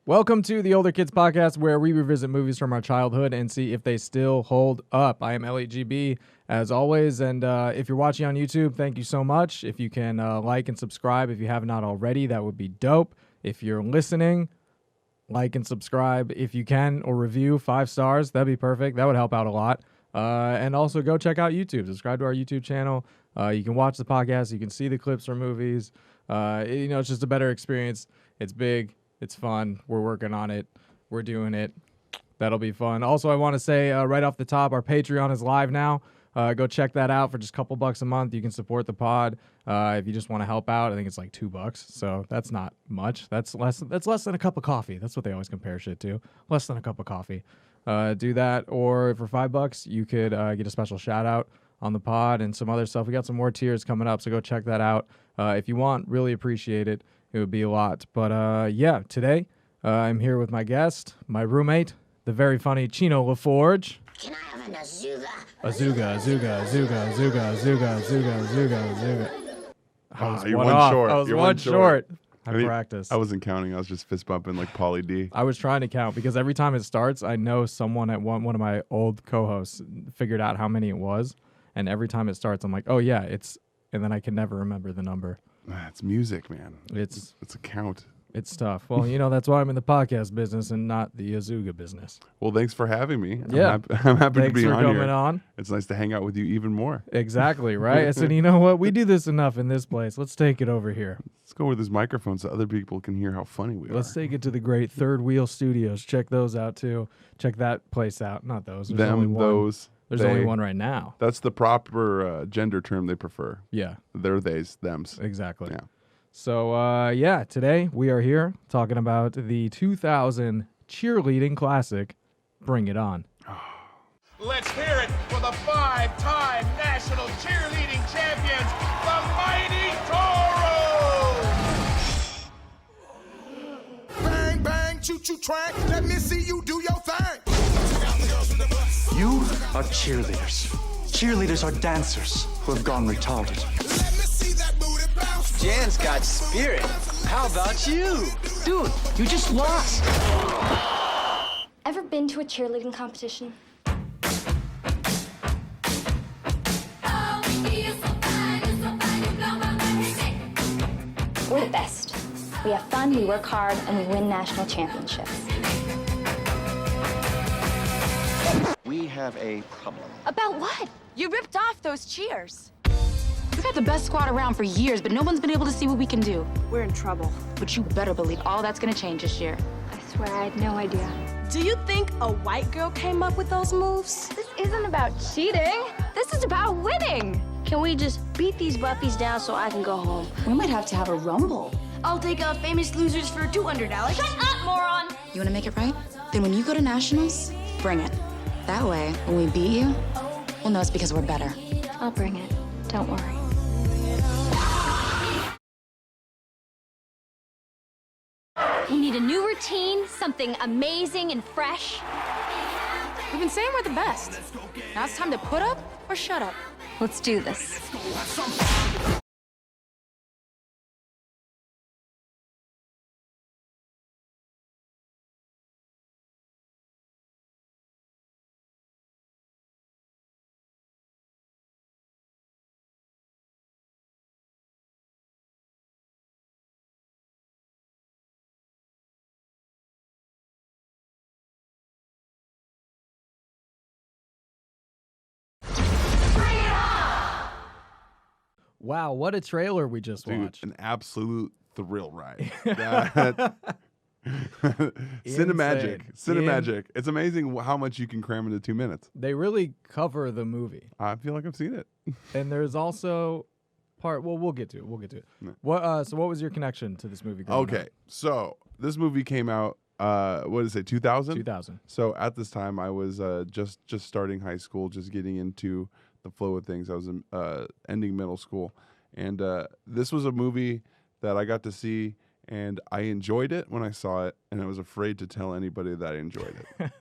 Welcome to the Older Kids Podcast, where we revisit movies from our childhood and see if they still hold up. I am Elliott G-B, as always, and if you're watching on YouTube, thank you so much. If you can like and subscribe if you have not already, that would be dope. If you're listening, like and subscribe if you can, or review 5 stars. That'd be perfect. That would help out a lot. And also go check out YouTube. Subscribe to our YouTube channel. You can watch the podcast. You can see the clips from movies. It's just a better experience. It's big. It's fun. We're working on it. We're doing it. That'll be fun. Also, I want to say right off the top, our Patreon is live now. Go check that out for just a couple bucks a month. You can support the pod if you just want to help out. I think it's like $2, so that's not much. That's less than a cup of coffee. That's what they always compare shit to. Less than a cup of coffee. Do that, or for $5, you could get a special shout out on the pod and some other stuff. We got some more tiers coming up, so go check that out if you want. Really appreciate it. It would be a lot. But yeah, today I'm here with my guest, my roommate, the very funny Chino LaForge. Can I have an Azuga? Azuga. You're one short. I was You're one short. I mean, practiced. I wasn't counting. I was just fist bumping like Pauly D. I was trying to count because every time it starts, I know someone at one of my old co-hosts figured out how many it was. And every time it starts, I'm like, oh, yeah, it's... And then I can never remember the number. It's music, man. It's a count. It's tough. Well, that's why I'm in the podcast business and not the Azuga business. Well, thanks for having me. Yeah. I'm happy to be Thanks for on coming here. on. It's nice to hang out with you even more. Exactly, right? I said, you know what? We do this enough in this place. Let's take it over here. Let's go with this microphone so other people can hear how funny we are. Let's take it to the great Third Wheel Studios. Check those out, too. Check that place out. Not those. There's only one. Those. There's only one right now. That's the proper gender term they prefer. Yeah. They're theys, thems. Exactly. Yeah. So, today we are here talking about the 2000 cheerleading classic, Bring It On. Let's hear it for the 5-time national cheerleading champions, the Mighty Toros! Bang, bang, choo-choo train. Let me see you do your thing. You are cheerleaders. Cheerleaders are dancers who have gone retarded. Let me see that booty bounce. Jan's got spirit. How about you? Dude, you just lost. Ever been to a cheerleading competition? We're the best. We have fun, we work hard, and we win national championships. We have a problem. About what? You ripped off those cheers. We've had the best squad around for years, but no one's been able to see what we can do. We're in trouble. But you better believe all that's gonna change this year. I swear I had no idea. Do you think a white girl came up with those moves? This isn't about cheating. This is about winning. Can we just beat these Buffys down so I can go home? We might have to have a rumble. I'll take out Famous Losers for $200. Shut up, moron! You wanna make it right? Then when you go to nationals, bring it. That way, when we beat you, we'll know it's because we're better. I'll bring it. Don't worry. We need a new routine, something amazing and fresh. We've been saying we're the best. Now it's time to put up or shut up. Let's do this. Wow, what a trailer we just Dude, watched. an absolute thrill ride. That- Cinemagic. It's amazing how much you can cram into 2 minutes. They really cover the movie. I feel like I've seen it. And there's also we'll get to it. No. What was your connection to this movie growing Okay, up? so this movie came out, 2000? 2000. So at this time, I was just starting high school, just getting into the flow of things. I was ending middle school. And this was a movie that I got to see, and I enjoyed it when I saw it, and I was afraid to tell anybody that I enjoyed it.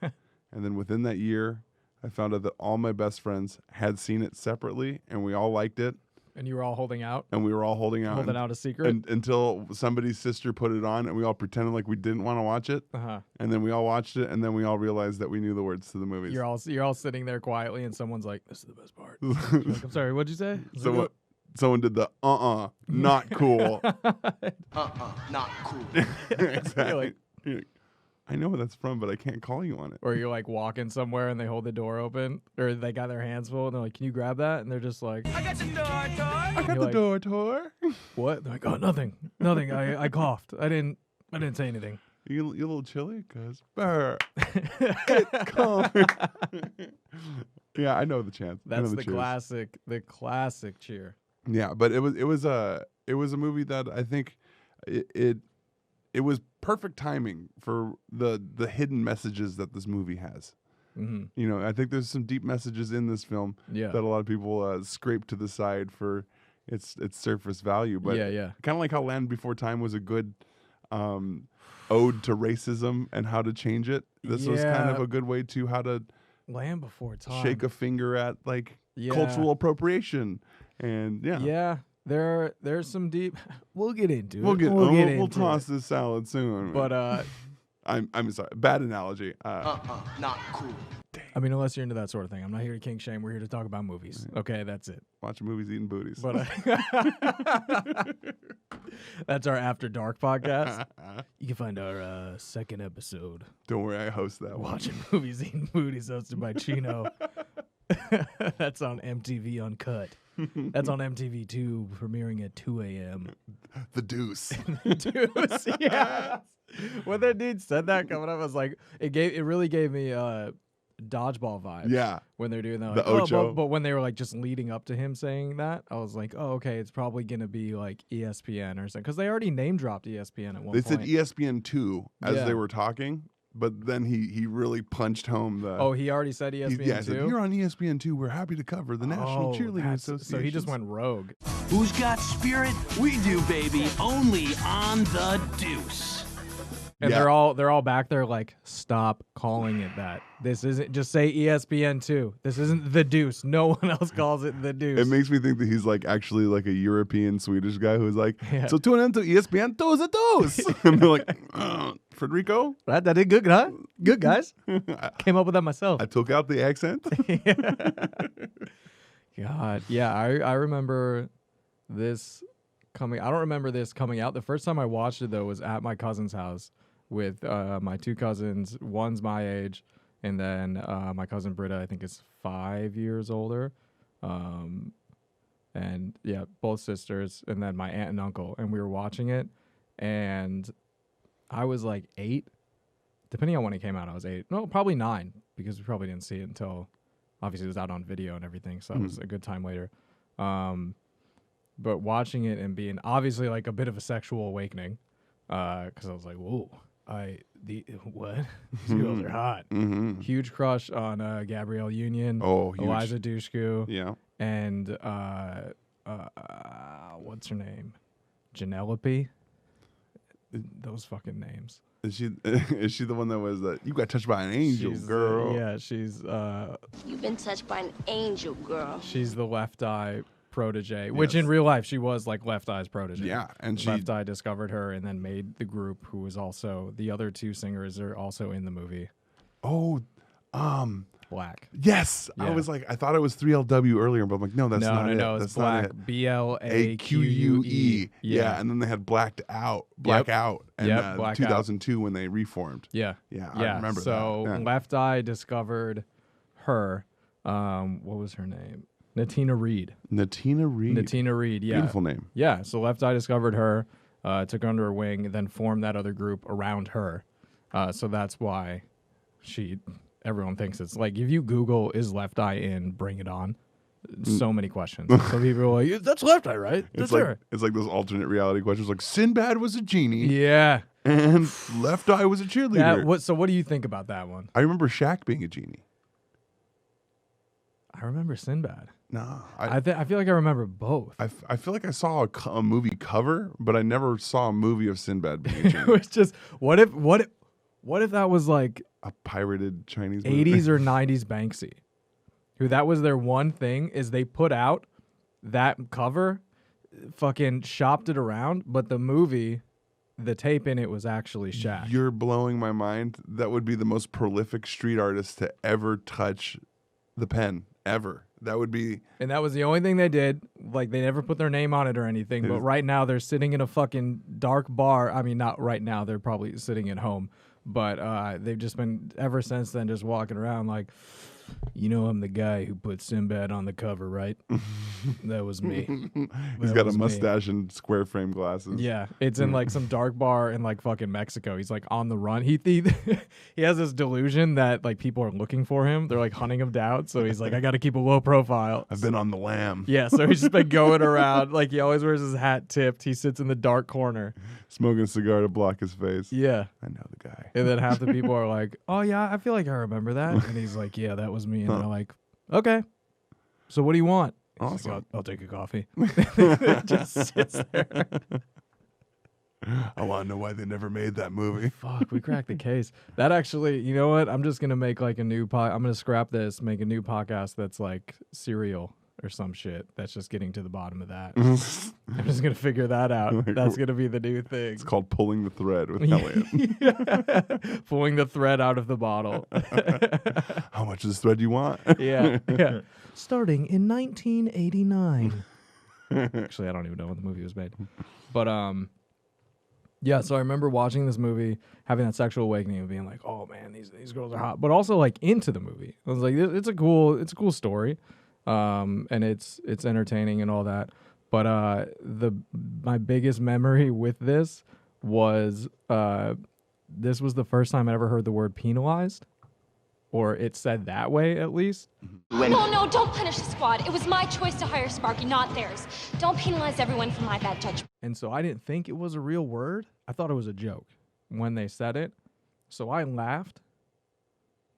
And then within that year, I found out that all my best friends had seen it separately, and we all liked it. And you were all holding out? And we were all holding out. Holding out a secret? Until somebody's sister put it on, and we all pretended like we didn't want to watch it. And then we all watched it, and then we all realized that we knew the words to the movies. You're all sitting there quietly, and someone's like, "This is the best part." Like, I'm sorry, what'd you say? Someone did the not cool. Not cool. Exactly. You're like, I know where that's from, but I can't call you on it. Or you're like walking somewhere and they hold the door open, or they got their hands full and they're like, "Can you grab that?" And they're just like, I got the door toy. I got the door tour. What? They're like, "Oh, nothing. I coughed. I didn't say anything." You a little chilly? Cause burr. Get calm. Yeah, I know the chant. That's the classic cheer. Yeah, but it was a movie that I think it was perfect timing for the hidden messages that this movie has. You know, I think there's some deep messages in this film that a lot of people scrape to the side for its surface value. But kind of like how Land Before Time was a good ode to racism and how to change it. This was kind of a good way to how to Land Before Time shake a finger at like cultural appropriation. And there's some deep. We'll get into it. We'll toss this salad soon. But I'm sorry. Bad analogy. Not cool. I mean, unless you're into that sort of thing, I'm not here to kink shame. We're here to talk about movies. Okay, that's it. Watching movies, eating booties. But that's our After Dark podcast. You can find our second episode. Don't worry, I host that one. Watching movies, eating booties, hosted by Chino. That's on MTV Uncut. That's on MTV2, premiering at 2 a.m. The Deuce. The Deuce, yeah. When that dude said that coming up, I was like, it really gave me dodgeball vibes. Yeah. When they're doing that. The Like, Ocho. but when they were like just leading up to him saying that, I was like, oh, okay, it's probably going to be like ESPN or something. Because they already name dropped ESPN at one point. They said ESPN2 as they were talking. But then he really punched home the... Oh, he already said ESPN2? Yeah, said, "You're on ESPN2. We're happy to cover the National Cheerleading Association." So he just went rogue. Who's got spirit? We do, baby. Only on the Deuce. And they're all back there like, stop calling it that. This isn't, just say ESPN2. This isn't the Deuce. No one else calls it the Deuce. It makes me think that he's like actually like a European Swedish guy who's like, so tune into ESPN2 the Deuce. And they're like, Federico? That did good, huh? Good, guys. Came up with that myself. I took out the accent. God. Yeah, I remember this coming. I don't remember this coming out. The first time I watched it, though, was at my cousin's house with my two cousins. One's my age, and then my cousin Britta, I think, is 5 years older. And yeah, both sisters, and then my aunt and uncle. And we were watching it, and I was like 8. Depending on when it came out, I was 8. No, probably 9, because we probably didn't see it until, obviously, it was out on video and everything, so that was a good time later. But watching it and being obviously like a bit of a sexual awakening, because I was like, whoa, what? These girls are hot. Huge crush on Gabrielle Union. Oh, huge. Eliza Dushku. Yeah. And what's her name? Janelope. Those fucking names. Is she the one that was you got touched by an angel, girl? She's You've been touched by an angel, girl. She's the Left Eye protege, which in real life she was like Left Eye's protege. Yeah, and Left Eye discovered her and then made the group, who was also the other two singers are also in the movie. Oh, Black. Yes, Yeah. I thought it was 3LW earlier, but I'm like, no, that's not it. No, it's that's Black. not it. BLAQUE. Yeah, and then they had Blackout, and Blackout. 2002 when they reformed. Yeah, I remember so that. Yeah. Left Eye discovered her. What was her name? Natina Reed. Natina Reed, yeah. Beautiful name. Yeah, so Left Eye discovered her, took her under her wing, and then formed that other group around her. So that's why everyone thinks it's like, if you Google, is Left Eye in Bring It On? So many questions. So people are like, that's Left Eye, right? That's her. It's like those alternate reality questions, like Sinbad was a genie. Yeah. And Left Eye was a cheerleader. So what do you think about that one? I remember Shaq being a genie. I remember Sinbad. No, I feel like I remember both. I feel like I saw a movie cover, but I never saw a movie of Sinbad being a genie. It was just, what if that was like a pirated Chinese movie? 80s or 90s Banksy, who that was their one thing, is they put out that cover fucking shopped it around, but the movie, the tape in it was actually Shaq. You're blowing my mind. That would be the most prolific street artist to ever touch the pen, ever. That would be... And that was the only thing they did. Like, they never put their name on it or anything. But right now, they're sitting in a fucking dark bar. I mean, not right now. They're probably sitting at home. But they've just been, ever since then, just walking around like, you know, I'm the guy who put Sinbad on the cover, right? That was me. He's got a mustache and square frame glasses. Yeah, it's in like some dark bar in like fucking Mexico. He's like on the run. He he has this delusion that like people are looking for him. They're like hunting him down. So he's like, I got to keep a low profile. I've been on the lam. Yeah, so he's just been going around. Like he always wears his hat tipped. He sits in the dark corner, smoking a cigar to block his face. Yeah, I know the guy. And then half the people are like, oh yeah, I feel like I remember that. And he's like, yeah, that was me. And they're like, okay, so what do you want? Awesome. Like, I'll take a coffee. Just sits there. I want to know why they never made that movie. Fuck, we cracked the case. That actually, you know what? I'm just gonna make like a new I'm gonna scrap this, make a new podcast that's like serial or some shit. That's just getting to the bottom of that. I'm just gonna figure that out. That's gonna be the new thing. It's called Pulling the Thread with Elliott. Yeah. Pulling the thread out of the bottle. How much of this thread do you want? Yeah. Starting in 1989. Actually, I don't even know when the movie was made. But yeah, so I remember watching this movie, having that sexual awakening and being like, oh man, these girls are hot. But also like into the movie. I was like, it's a cool story. And it's entertaining and all that. But my biggest memory with this was this was the first time I ever heard the word penalized, or it said that way at least. No, don't punish the squad. It was my choice to hire Sparky, not theirs. Don't penalize everyone for my bad judgment. And so I didn't think it was a real word. I thought it was a joke when they said it. So I laughed.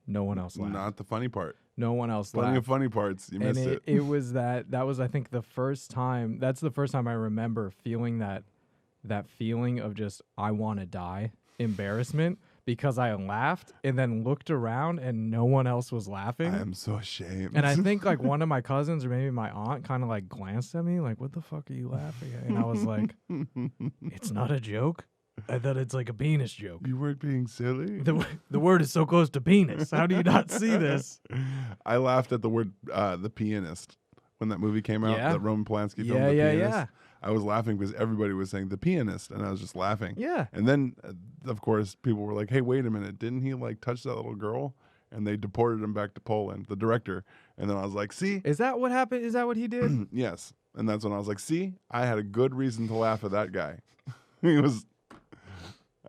No one else laughed. Not the funny part. No one else laughed. Plenty of funny parts. You missed it. It was that was, I think, the first time. That's the first time I remember feeling that feeling of just, I want to die, embarrassment, because I laughed and then looked around and no one else was laughing. I am so ashamed. And I think like one of my cousins or maybe my aunt kind of like glanced at me like, what the fuck are you laughing at? And I was like, it's not a joke. I thought it's like a penis joke. You weren't being silly. The word is so close to penis. How do you not see this? I laughed at the word The Pianist when that movie came out. Yeah. The Roman Polanski film, The Pianist. I was laughing because everybody was saying The Pianist, and I was just laughing. Yeah. And then, of course, people were like, hey, wait a minute. Didn't he like touch that little girl? And they deported him back to Poland, the director. And then I was like, see? Is that what happened? Is that what he did? Yes. And that's when I was like, see? I had a good reason to laugh at that guy. He was...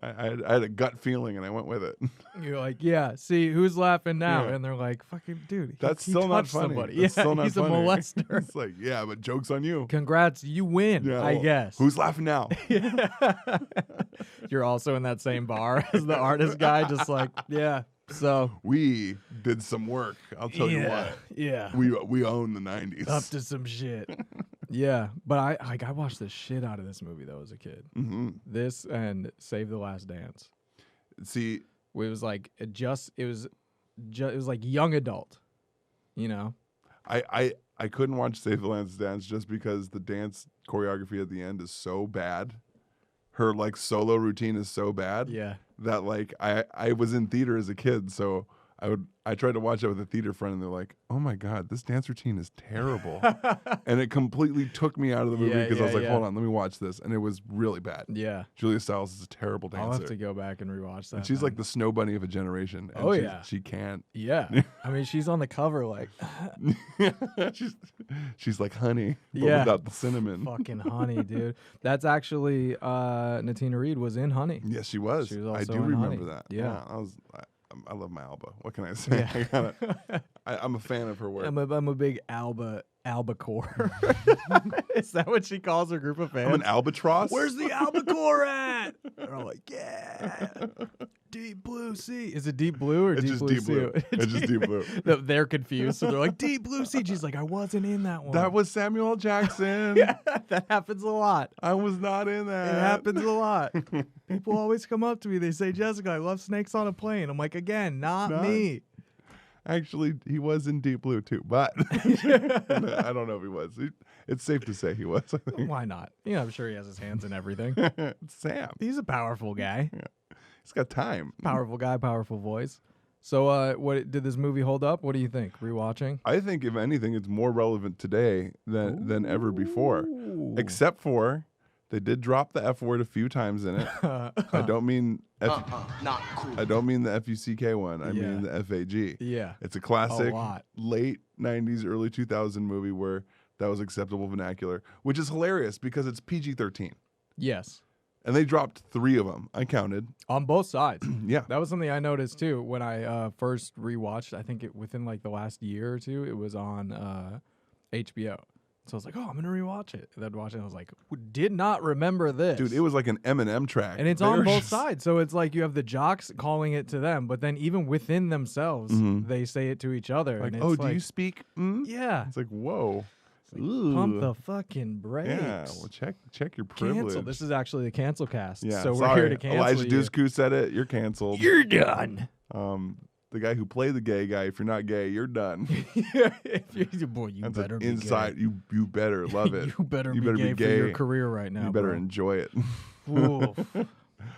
I had a gut feeling and I went with it. You're like, yeah, see, who's laughing now? Yeah. And they're like, fucking dude, that's he still not touched funny. somebody. That's yeah, still not he's funny. a molester. It's like, yeah, but joke's on you. Congrats, you win, Yeah, I well, guess. Who's laughing now? You're also in that same bar as the artist guy, just like, yeah. So we did some work. I'll tell you what. Yeah. We own the 90s. Up to some shit. Yeah, but I watched the shit out of this movie though as a kid. Mm-hmm. This and Save the Last Dance. See, it was like it was like young adult, you know. I couldn't watch Save the Last Dance just because the dance choreography at the end is so bad. Her like solo routine is so bad. Yeah. That like I was in theater as a kid, so I tried to watch it with a theater friend, and they're like, "Oh my god, this dance routine is terrible," and it completely took me out of the movie because I was like, "Hold on, let me watch this," and it was really bad. Yeah, Julia Stiles is a terrible dancer. I'll have to go back and rewatch that. And she's like the snow bunny of a generation. And she can't. Yeah, I mean, she's on the cover like. she's like honey, but without the cinnamon. Fucking honey, dude. That's actually Natina Reed was in Honey. Yes, she was. She was also I do in remember Honey. that. Yeah, I love my Alba. What can I say? Yeah. I'm a fan of her work. I'm a big albacore. Is that what she calls her group of fans? I'm an albatross. Where's the albacore at? And I'm like, yeah, Deep Blue Sea. Is it Deep Blue or it's Deep just Blue Deep Sea? Blue. It's just Deep Blue. They're confused, so they're like, Deep Blue Sea. She's like, I wasn't in that one. That was Samuel L. Jackson. Yeah, that happens a lot. I was not in that. It happens a lot. People always come up to me. They say, Jessica, I love Snakes on a Plane. I'm like, again, not me. Actually, he was in Deep Blue too, but I don't know if he was. It's safe to say he was. I think. Why not? I'm sure he has his hands in everything. Sam. He's a powerful guy. Yeah. He's got time. Powerful guy, powerful voice. So, what did this movie hold up? What do you think? Rewatching? I think, if anything, it's more relevant today than ever before. Except for they did drop the F word a few times in it. I don't mean not cool. I don't mean the FUCK one. I mean the FAG. Yeah. It's a classic A lot. late 90s, early 2000 movie where that was acceptable vernacular, which is hilarious because it's PG-13. Yes. And they dropped 3 of them. I counted. On both sides. Yeah. That was something I noticed too when I first rewatched. I think within like the last year or two, it was on HBO. So I was like, oh, I'm going to rewatch it. And then watch it, and I was like, did not remember this. Dude, it was like an Eminem track. And it's on both sides. So it's like you have the jocks calling it to them, but then even within themselves, they say it to each other. Like, and oh, it's do you speak? Yeah. It's like, whoa. Pump the fucking brakes. Yeah, well, check your privilege. Cancel. This is actually the cancel cast. Yeah, so sorry. we're here to cancel Elijah you. Dushku said it. You're canceled. You're done. The guy who played the gay guy. If you're not gay, you're done. Boy, you That's better be inside. gay. You better love it. You better be gay for your career right now. You better bro. enjoy it. Oof. I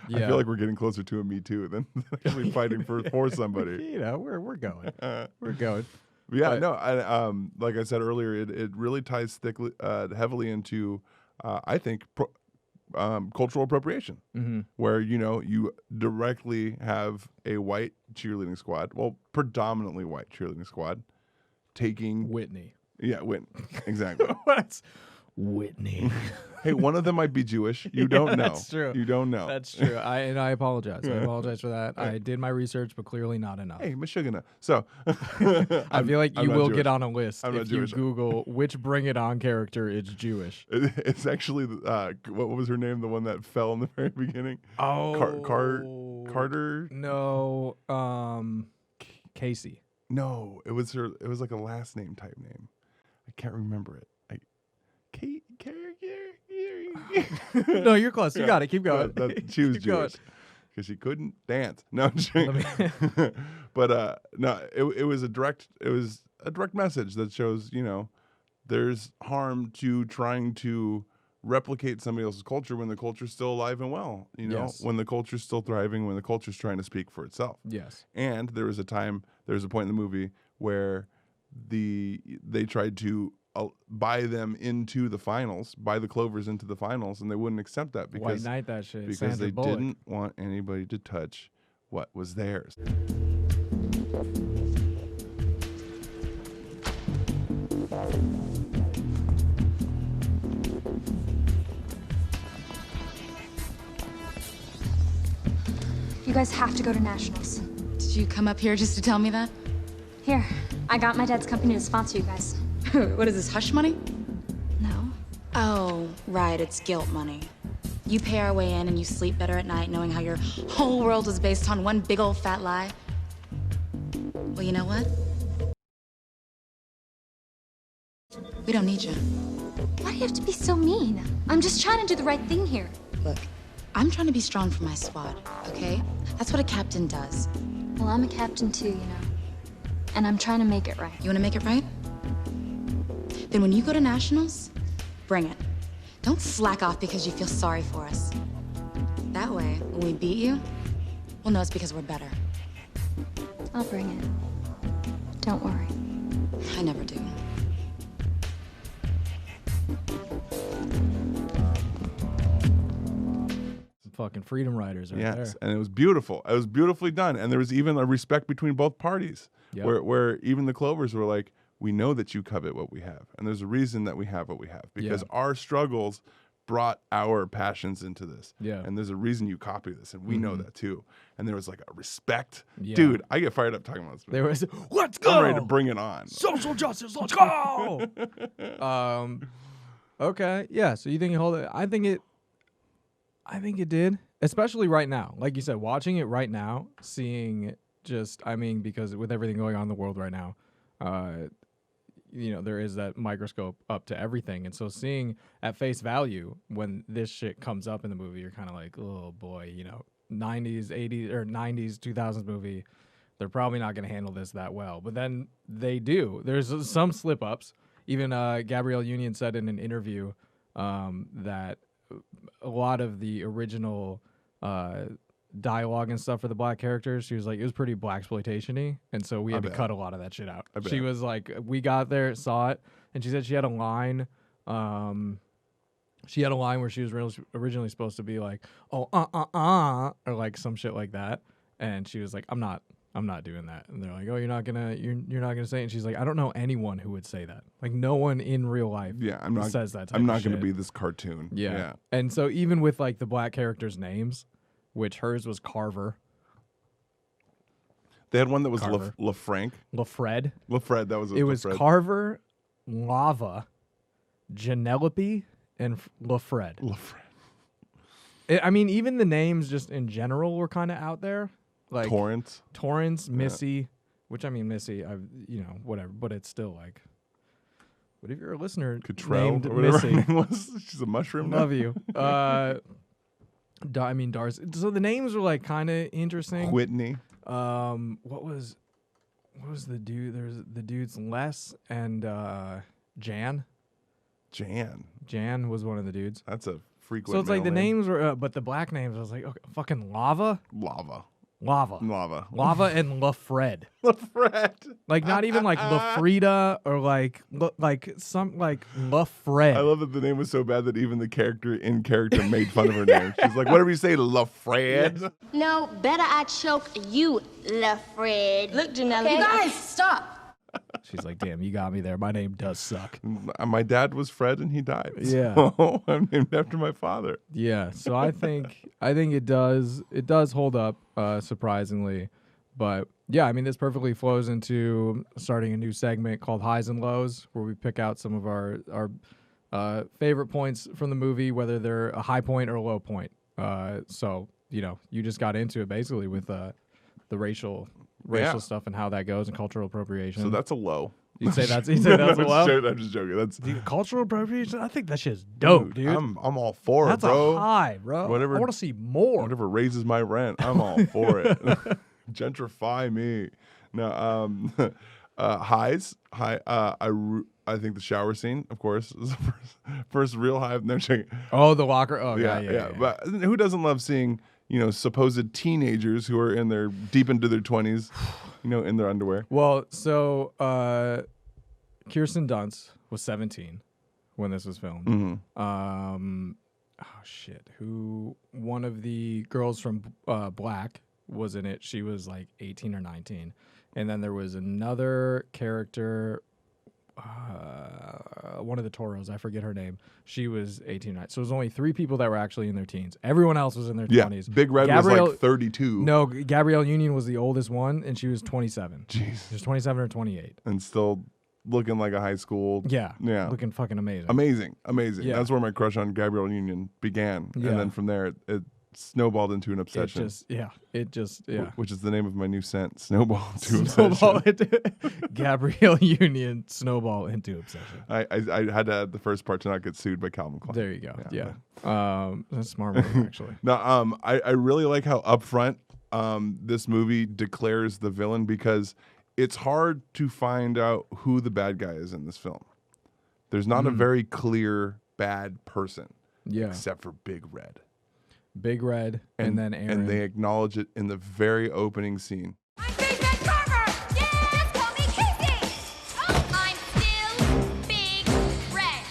feel like we're getting closer to a Me Too than actually fighting for somebody. We're going. We're going. Yeah, no. Like I said earlier, it really ties thickly, heavily into, I think, cultural appropriation, where you directly have a white cheerleading squad, well, predominantly white cheerleading squad, taking Whitney. Yeah, Whitney. Exactly. What's Whitney? Hey, one of them might be Jewish. You don't know. That's true. You don't know. That's true. I apologize. I apologize for that. I did my research, but clearly not enough. Hey, Michigana. So I feel like you will get on a list I'm if you Google which Bring It On character is Jewish. It's actually what was her name? The one that fell in the very beginning. Oh, Carter. No, Casey. No, it was her. It was like a last name type name. I can't remember it. No, you're close. You got it. Keep going. She was Jewish because she couldn't dance. No, but no, it was a direct message that shows there's harm to trying to replicate somebody else's culture when the culture's still alive and well. Yes. When the culture's still thriving, when the culture's trying to speak for itself. Yes. And there was a point in the movie where they tried to buy them into the finals, buy the Clovers into the finals, and they wouldn't accept that White Knight that shit. because Sandra they Bullock. didn't want anybody to touch what was theirs. You guys have to go to nationals. Did you come up here just to tell me that? Here, I got my dad's company to sponsor you guys. What is this, hush money? No. Oh, right, it's guilt money. You pay our way in and you sleep better at night knowing how your whole world was based on one big old fat lie. Well, you know what? We don't need you. Why do you have to be so mean? I'm just trying to do the right thing here. Look, I'm trying to be strong for my squad, okay? That's what a captain does. Well, I'm a captain too, And I'm trying to make it right. You want to make it right? Then when you go to nationals, bring it. Don't slack off because you feel sorry for us. That way, when we beat you, we'll know it's because we're better. I'll bring it. Don't worry. I never do. Fucking freedom riders right there. Yes, and it was beautiful. It was beautifully done, and there was even a respect between both parties, where even the Clovers were like, "We know that you covet what we have, and there's a reason that we have what we have because our struggles brought our passions into this. And there's a reason you copy this, and we know that too. And there was like a respect, dude. I get fired up talking about this. There was, let's go. I'm ready to bring it on. Social justice, let's go. Okay, yeah. So you think it hold it? I think it did, especially right now. Like you said, watching it right now, seeing because with everything going on in the world right now, there is that microscope up to everything. And so seeing at face value when this shit comes up in the movie, you're kind of like, oh boy, 90s, 80s, or 90s, 2000s movie. they're probably not going to handle this that well. But then they do. There's some slip-ups. Even Gabrielle Union said in an interview that a lot of the original dialogue and stuff for the black characters, she was like, it was pretty blaxploitation-y, and so we had to cut a lot of that shit out. She was like, we got there, saw it, and she said she had a line. She had a line where she was originally supposed to be like, oh, or like some shit like that, and she was like, I'm not doing that. And they're like, oh, you're not gonna say it. And she's like, I don't know anyone who would say that. Like, no one in real life says that type I'm not of gonna shit. be this cartoon. Yeah. And so even with like the black characters' names, which hers was Carver. They had one that was LaFranc. LaFred. LaFred, that was it. It was Carver, Lava, Janelope, and LaFred. I mean, even the names just in general were kind of out there. Like Torrance, Missy, which I mean, Missy, whatever, but it's still like, what if you're a listener named Missy? Her name was? She's a mushroom. Love you. I mean, Darcy. So the names were like kind of interesting. Whitney. What was the dude? There's the dudes Les and Jan. Jan was one of the dudes. That's a frequent. So it's like the name. names were, but the black names, I was like, okay, fucking Lava and LaFred. LaFred. Like not even like LaFrida or like some like LaFred. I love that the name was so bad that even the character made fun of her name. She's like, whatever you say, LaFred. Yes. No, better I choke you, LaFred. Look, Janelle, You guys, stop. She's like, damn, you got me there. My name does suck. My dad was Fred and he died. Yeah. So I'm named after my father. Yeah. So I think it does hold up, surprisingly. But yeah, I mean, this perfectly flows into starting a new segment called Highs and Lows, where we pick out some of our favorite points from the movie, whether they're a high point or a low point. So, you just got into it basically with the racial stuff and how that goes and cultural appropriation. So that's a low. You'd say that's a low? I'm just joking. That's cultural appropriation. I think that shit's dope, dude. I'm all for that's it, bro. That's a high, bro. Whatever, I want to see more. Whatever raises my rent, I'm all for it. Gentrify me. No, highs. I think the shower scene, of course, is the first real high. I've never checking. Oh, the locker. Oh, yeah. But who doesn't love seeing supposed teenagers who are deep into their 20s, in their underwear? Well, so Kirsten Dunst was 17 when this was filmed. Mm-hmm. Who one of the girls from Black was in it? She was like 18 or 19, and then there was another character. One of the Toros, I forget her name. She was 18, right? So it was only 3 people that were actually in their teens. Everyone else was in their 20s. Big Red was like 32. No, Gabrielle Union was the oldest one, and she was 27. Jeez. She was 27 or 28. And still looking like a high school. Yeah. Looking fucking amazing. Amazing. Yeah. That's where my crush on Gabrielle Union began. Yeah. And then from there, it snowballed into an obsession. It just. Which is the name of my new scent, Snowball into Obsession. Gabrielle Union, Snowball into Obsession. I had to add the first part to not get sued by Calvin Klein. There you go. Yeah. That's a smart move, actually. No, I really like how upfront this movie declares the villain, because it's hard to find out who the bad guy is in this film. There's not a very clear bad person. Yeah. Except for Big Red. Big Red, and then Aaron. And they acknowledge it in the very opening scene. I'm Big Red Carver! Yes, call me Casey! Oh, I'm still Big Red.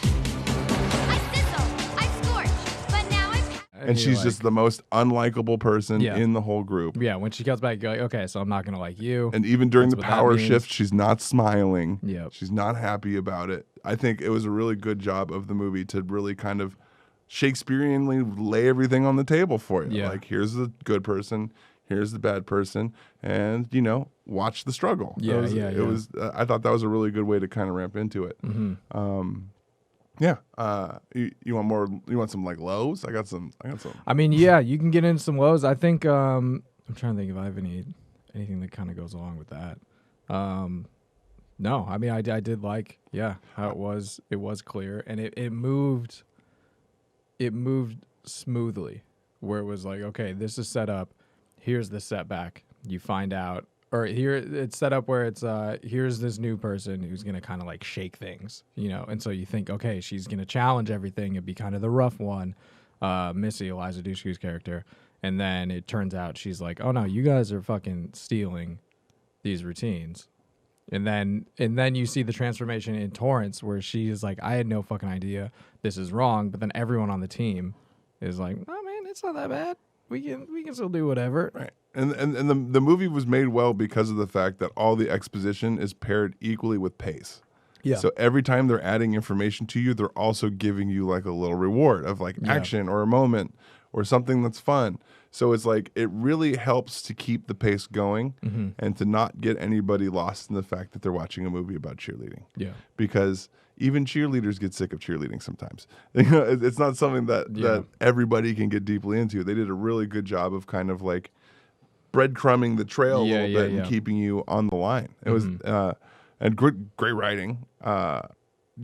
I sizzle, I scorch, but now I'm... And she's just the most unlikable person in the whole group. Yeah, when she comes back, you're like, okay, so I'm not going to like you. And even during the power shift, she's not smiling. Yeah. She's not happy about it. I think it was a really good job of the movie to really kind of Shakespeareanly lay everything on the table for you. Yeah. Like, here's the good person, here's the bad person, and watch the struggle. Yeah, it was. I thought that was a really good way to kind of ramp into it. Mm-hmm. You want more? You want some like lows? I got some. I mean, yeah, you can get into some lows. I think I'm trying to think if I have anything that kind of goes along with that. No, I mean, I did like how it was clear, and it moved. It moved smoothly, where it was like, okay, this is set up. Here's the setback. You find out or here it's set up where it's here's this new person who's gonna kind of like shake things, you know, and so you think, okay, she's gonna challenge everything and be kind of the rough one, Missy, Eliza Dushku's character, and then it turns out she's like, oh no, you guys are fucking stealing these routines. And then you see the transformation in Torrance where she is like, I had no fucking idea this is wrong, but then everyone on the team is like, oh man, it's not that bad. We can still do whatever. Right. And the movie was made well because of the fact that all the exposition is paired equally with pace. Yeah. So every time they're adding information to you, they're also giving you like a little reward of like action or a moment or something that's fun. So it's like it really helps to keep the pace going and to not get anybody lost in the fact that they're watching a movie about cheerleading. Yeah. Because even cheerleaders get sick of cheerleading sometimes. You know, it's not something that everybody can get deeply into. They did a really good job of kind of like breadcrumbing the trail a little bit and keeping you on the line. It was and great writing,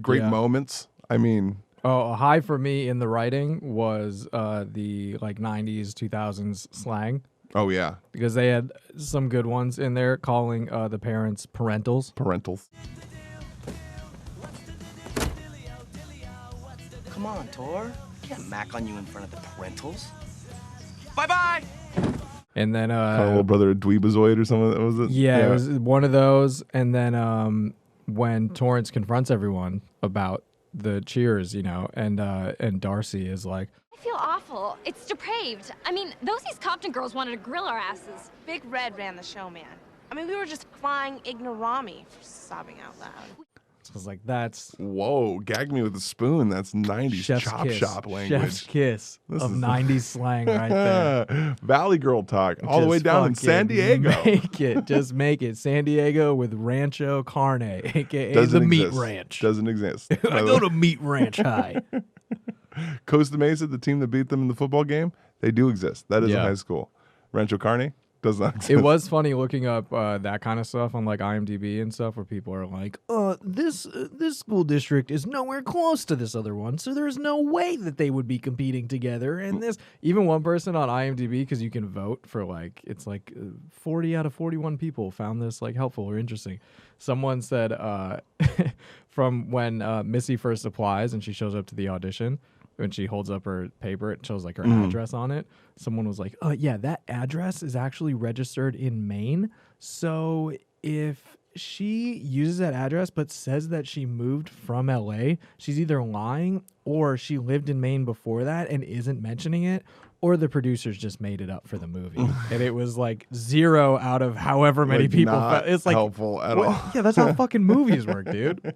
great moments. I mean, a high for me in the writing was the like 90s 2000s slang. Oh yeah, because they had some good ones in there, calling the parents parentals. Come on, Tor. Can't mac on you in front of the parentals. Bye-bye. And then little brother Dweebazoid or something. Was it? Yeah, it was one of those. And then when Torrance confronts everyone about the cheers, you know, and Darcy is like, I feel awful. It's depraved. I mean, those East Compton girls wanted to grill our asses. Big Red ran the show, man. I mean, we were just flying ignorami for sobbing out loud. I was like, that's... Whoa, gag me with a spoon. That's 90s chop shop language. Chef's kiss of 90s slang right there. Valley Girl talk. All the way down in San Diego. Just make it. San Diego with Rancho Carne, a.k.a. Doesn't the Meat exist. Ranch. Doesn't exist. I go to Meat Ranch High. Costa Mesa, the team that beat them in the football game, they do exist. That is in high school. Rancho Carne does not exist. It was funny looking up that kind of stuff on like IMDb and stuff where people are like, this school district is nowhere close to this other one, so there's no way that they would be competing together. And this, even one person on IMDb, because you can vote for like, it's like 40 out of 41 people found this like helpful or interesting. Someone said from when Missy first applies and she shows up to the audition, when she holds up her paper, it shows like her address on it. Someone was like, oh yeah, that address is actually registered in Maine. So if she uses that address but says that she moved from LA, she's either lying or she lived in Maine before that and isn't mentioning it, or the producers just made it up for the movie. And it was like 0 out of however many like people. Not it's like helpful at all. Yeah, that's how fucking movies work, dude.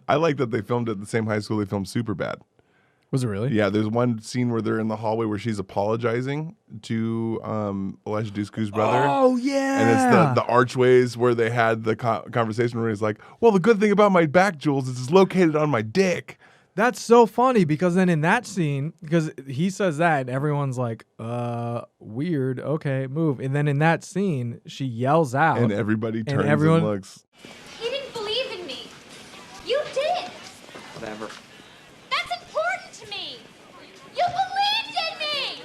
I like that they filmed at the same high school they filmed Superbad. Was it really? Yeah, there's one scene where they're in the hallway where she's apologizing to Elijah Dushku's brother. Oh, yeah. And it's the archways where they had the conversation where he's like, well, the good thing about my back, Jules, is it's located on my dick. That's so funny because then in that scene, because he says that and everyone's like, weird, okay, move. And then in that scene, she yells out. And everybody turns and looks. He didn't believe in me. You did. Whatever. That's important to me. You believed in me.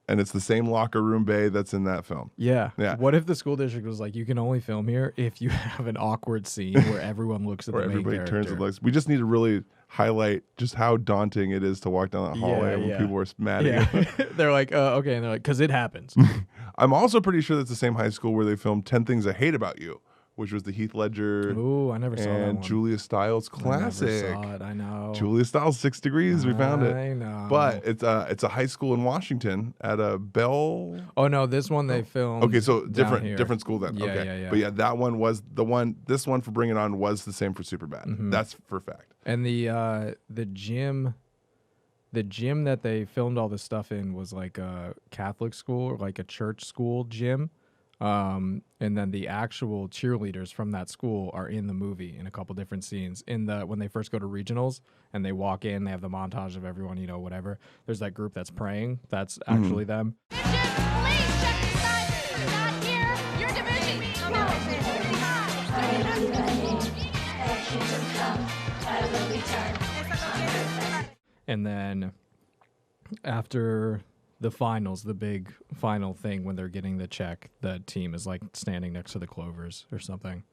And it's the same locker room bay that's in that film. Yeah. Yeah. What if the school district was like, you can only film here if you have an awkward scene where everyone looks at the main everybody character. turns and looks. We just need to really highlight just how daunting it is to walk down that hallway when people are mad at you. They're like, okay. And they're like, because it happens. I'm also pretty sure that's the same high school where they filmed 10 Things I Hate About You, which was the Heath Ledger Ooh, I never saw that and one. Julia Stiles classic. I never saw it, I know. Julia Stiles, 6 Degrees, we found it. I know. But it's a high school in Washington at a Bell. Oh no, this one they filmed. Okay, so down here. different school then. Yeah, okay. yeah. But yeah, that one was the one. This one for Bring It On was the same for Superbad. That's for fact. And the gym that they filmed all this stuff in was like a Catholic school or like a church school gym. And then the actual cheerleaders from that school are in the movie in a couple different scenes. When they first go to regionals and they walk in, they have the montage of everyone, you know, whatever. There's that group that's praying. That's actually them. Please check the side. Not here. Your division. And then after the finals, the big final thing when they're getting the check, the team is like standing next to the Clovers or something.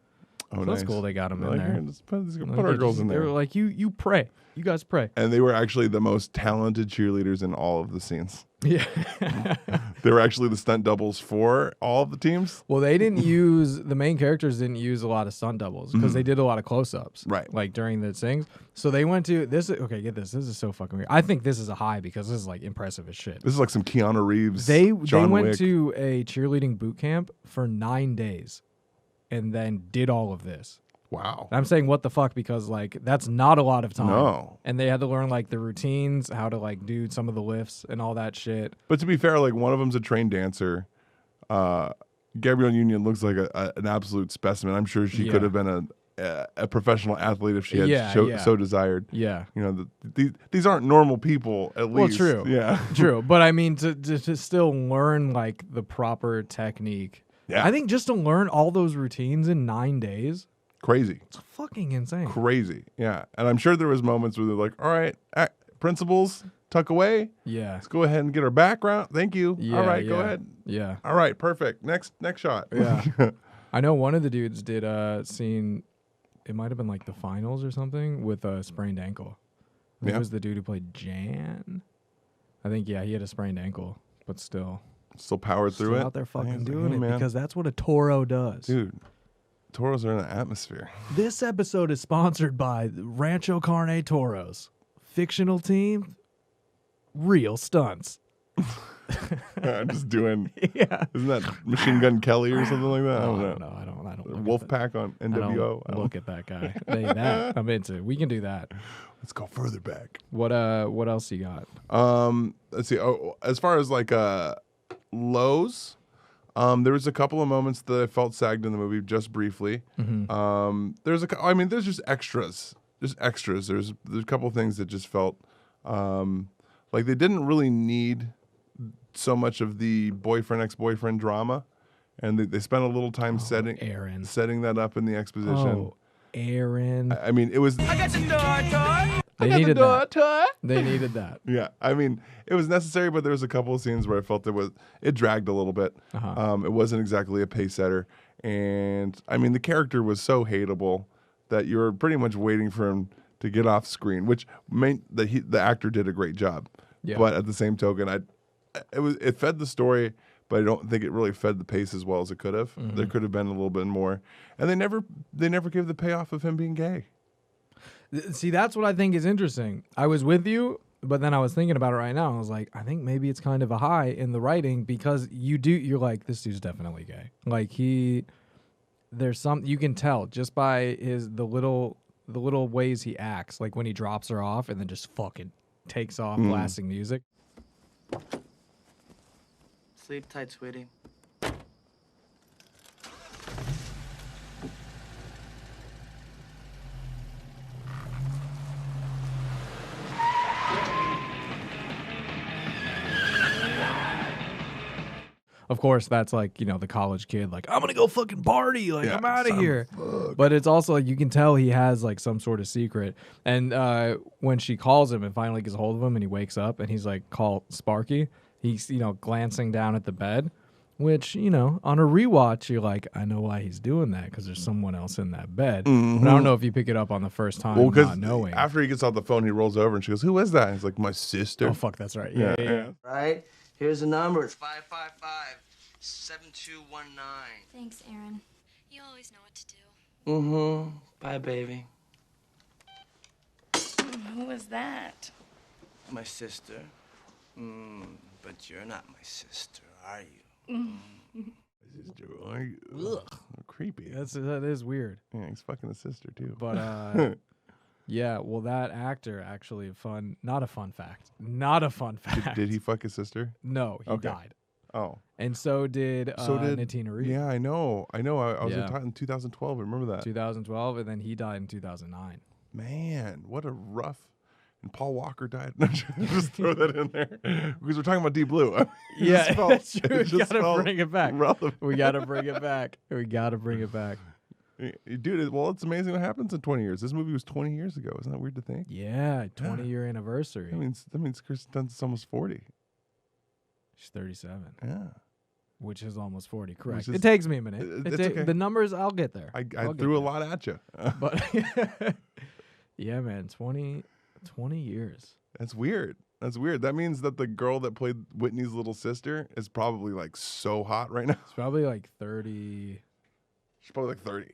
Oh, so nice. that's cool. They got them in Like, there. "Here, let's put our girls in They there." were like, you pray. You guys pray. And they were actually the most talented cheerleaders in all of the scenes. Yeah. They were actually the stunt doubles for all of the teams. Well, they didn't use, the main characters didn't use a lot of stunt doubles because they did a lot of close-ups. Right. Like during the things. So they went to this. Okay, get this. This is so fucking weird. I think this is a high because this is like impressive as shit. This is like some Keanu Reeves. They John went Wick. to a cheerleading boot camp for 9 days and then did all of this. Wow. I'm saying what the fuck because like that's not a lot of time. No. And they had to learn like the routines, how to like do some of the lifts and all that shit. But to be fair, like one of them's a trained dancer. Gabrielle Union looks like an absolute specimen. I'm sure she could have been a professional athlete if she had so desired. Yeah. You know, these aren't normal people, at least. Well, true. Yeah. True. But I mean, to still learn like the proper technique. Yeah. I think just to learn all those routines in 9 days. Crazy. It's fucking insane. Crazy. Yeah. And I'm sure there was moments where they're like, all right, principals, tuck away. Yeah. Let's go ahead and get our background. Thank you. Yeah, All right, go yeah. ahead. Yeah. All right, perfect. Next shot. Yeah. I know one of the dudes did a scene, it might have been like the finals or something, with a sprained ankle. It was the dude who played Jan. I think, yeah, he had a sprained ankle, but still powered through it. Out there fucking Like, doing hey, it man. because that's what a Toro does. Dude, Toros are in the atmosphere. This episode is sponsored by Rancho Carne Toros. Fictional team, real stunts. I'm just doing. Yeah. Isn't that Machine Gun Kelly or something like that? I don't know. No, I don't. Wolfpack on NWO. I don't look at that guy. That I'm into. We can do that. Let's go further back. What else you got? Let's see. Oh, as far as like lows, there was a couple of moments that I felt sagged in the movie just briefly. There's there's just extras. There's a couple of things that just felt like they didn't really need so much of the boyfriend ex-boyfriend drama, and they spent a little time setting that up in the exposition. Oh, Aaron. I mean, it was. I got the door, toy. They needed that. They needed that. Yeah, I mean, it was necessary, but there was a couple of scenes where I felt it dragged a little bit. It wasn't exactly a pace setter, and I mean, the character was so hateable that you were pretty much waiting for him to get off screen, which meant that the actor did a great job. Yeah. But at the same token, it fed the story, but I don't think it really fed the pace as well as it could have. There could have been a little bit more, and they never gave the payoff of him being gay. See, that's what I think is interesting. I was with you, but then I was thinking about it right now. I was like, I think maybe it's kind of a high in the writing because you're like, this dude's definitely gay. Like there's some, you can tell just by the little ways he acts, like when he drops her off and then just fucking takes off blasting music. Sleep tight, sweetie. Of course, that's like, the college kid, like, I'm going to go fucking party. Like, I'm out of here. But it's also like, you can tell he has like some sort of secret. And when she calls him and finally gets a hold of him and he wakes up and he's like, call Sparky, he's, glancing down at the bed, which, on a rewatch, you're like, I know why he's doing that because there's someone else in that bed. But I don't know if you pick it up on the first time not knowing. After he gets off the phone, he rolls over and she goes, "Who is that?" He's like, "My sister." Oh, fuck, that's right. Yeah. Right? Here's the number. It's 555-7219. Thanks, Aaron. You always know what to do. Mm-hmm. Bye, baby. Who was that? My sister. But you're not my sister, are you? Sister, are you? Ugh. Creepy. That is weird. Yeah, he's fucking a sister too. But yeah, well, that actor actually not a fun fact. Not a fun fact. Did he fuck his sister? No, he died. Oh. And so did Natina Reed. Yeah, I know. I was in 2012. I remember that. 2012, and then he died in 2009. Man, what a rough. And Paul Walker died. Just throw that in there because we're talking about Deep Blue. Yeah, that's true. We gotta bring it back. Relevant. We gotta bring it back. We gotta bring it back. Dude, well, it's amazing what happens in 20 years. This movie was 20 years ago. Isn't that weird to think? Yeah, 20-year anniversary. That means Kirsten Dunst is almost 40. She's 37. Yeah. Which is almost 40, correct. Is- It takes me a minute. It's okay. The numbers, I'll get there. I I'll threw a get lot at you. there. But yeah, man, 20 years. That's weird. That's weird. That means that the girl that played Whitney's little sister is probably like so hot right now. It's probably like 30. She's probably like 30.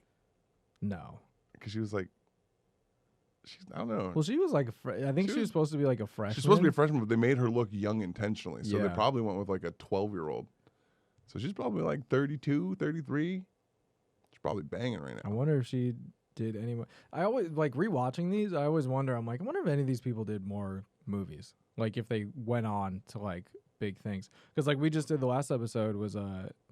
No. Because she was like, I don't know. Well, she was like, I think she was supposed to be like a freshman. She's supposed to be a freshman, but they made her look young intentionally. So they Yeah. probably went with like a 12-year-old. So she's probably like 32, 33. She's probably banging right I now. wonder if she did any more. I always, like, rewatching these, I always wonder, I'm like, I wonder if any of these people did more movies. Like, if they went on to, like, big things. Because, like, we just did the last episode was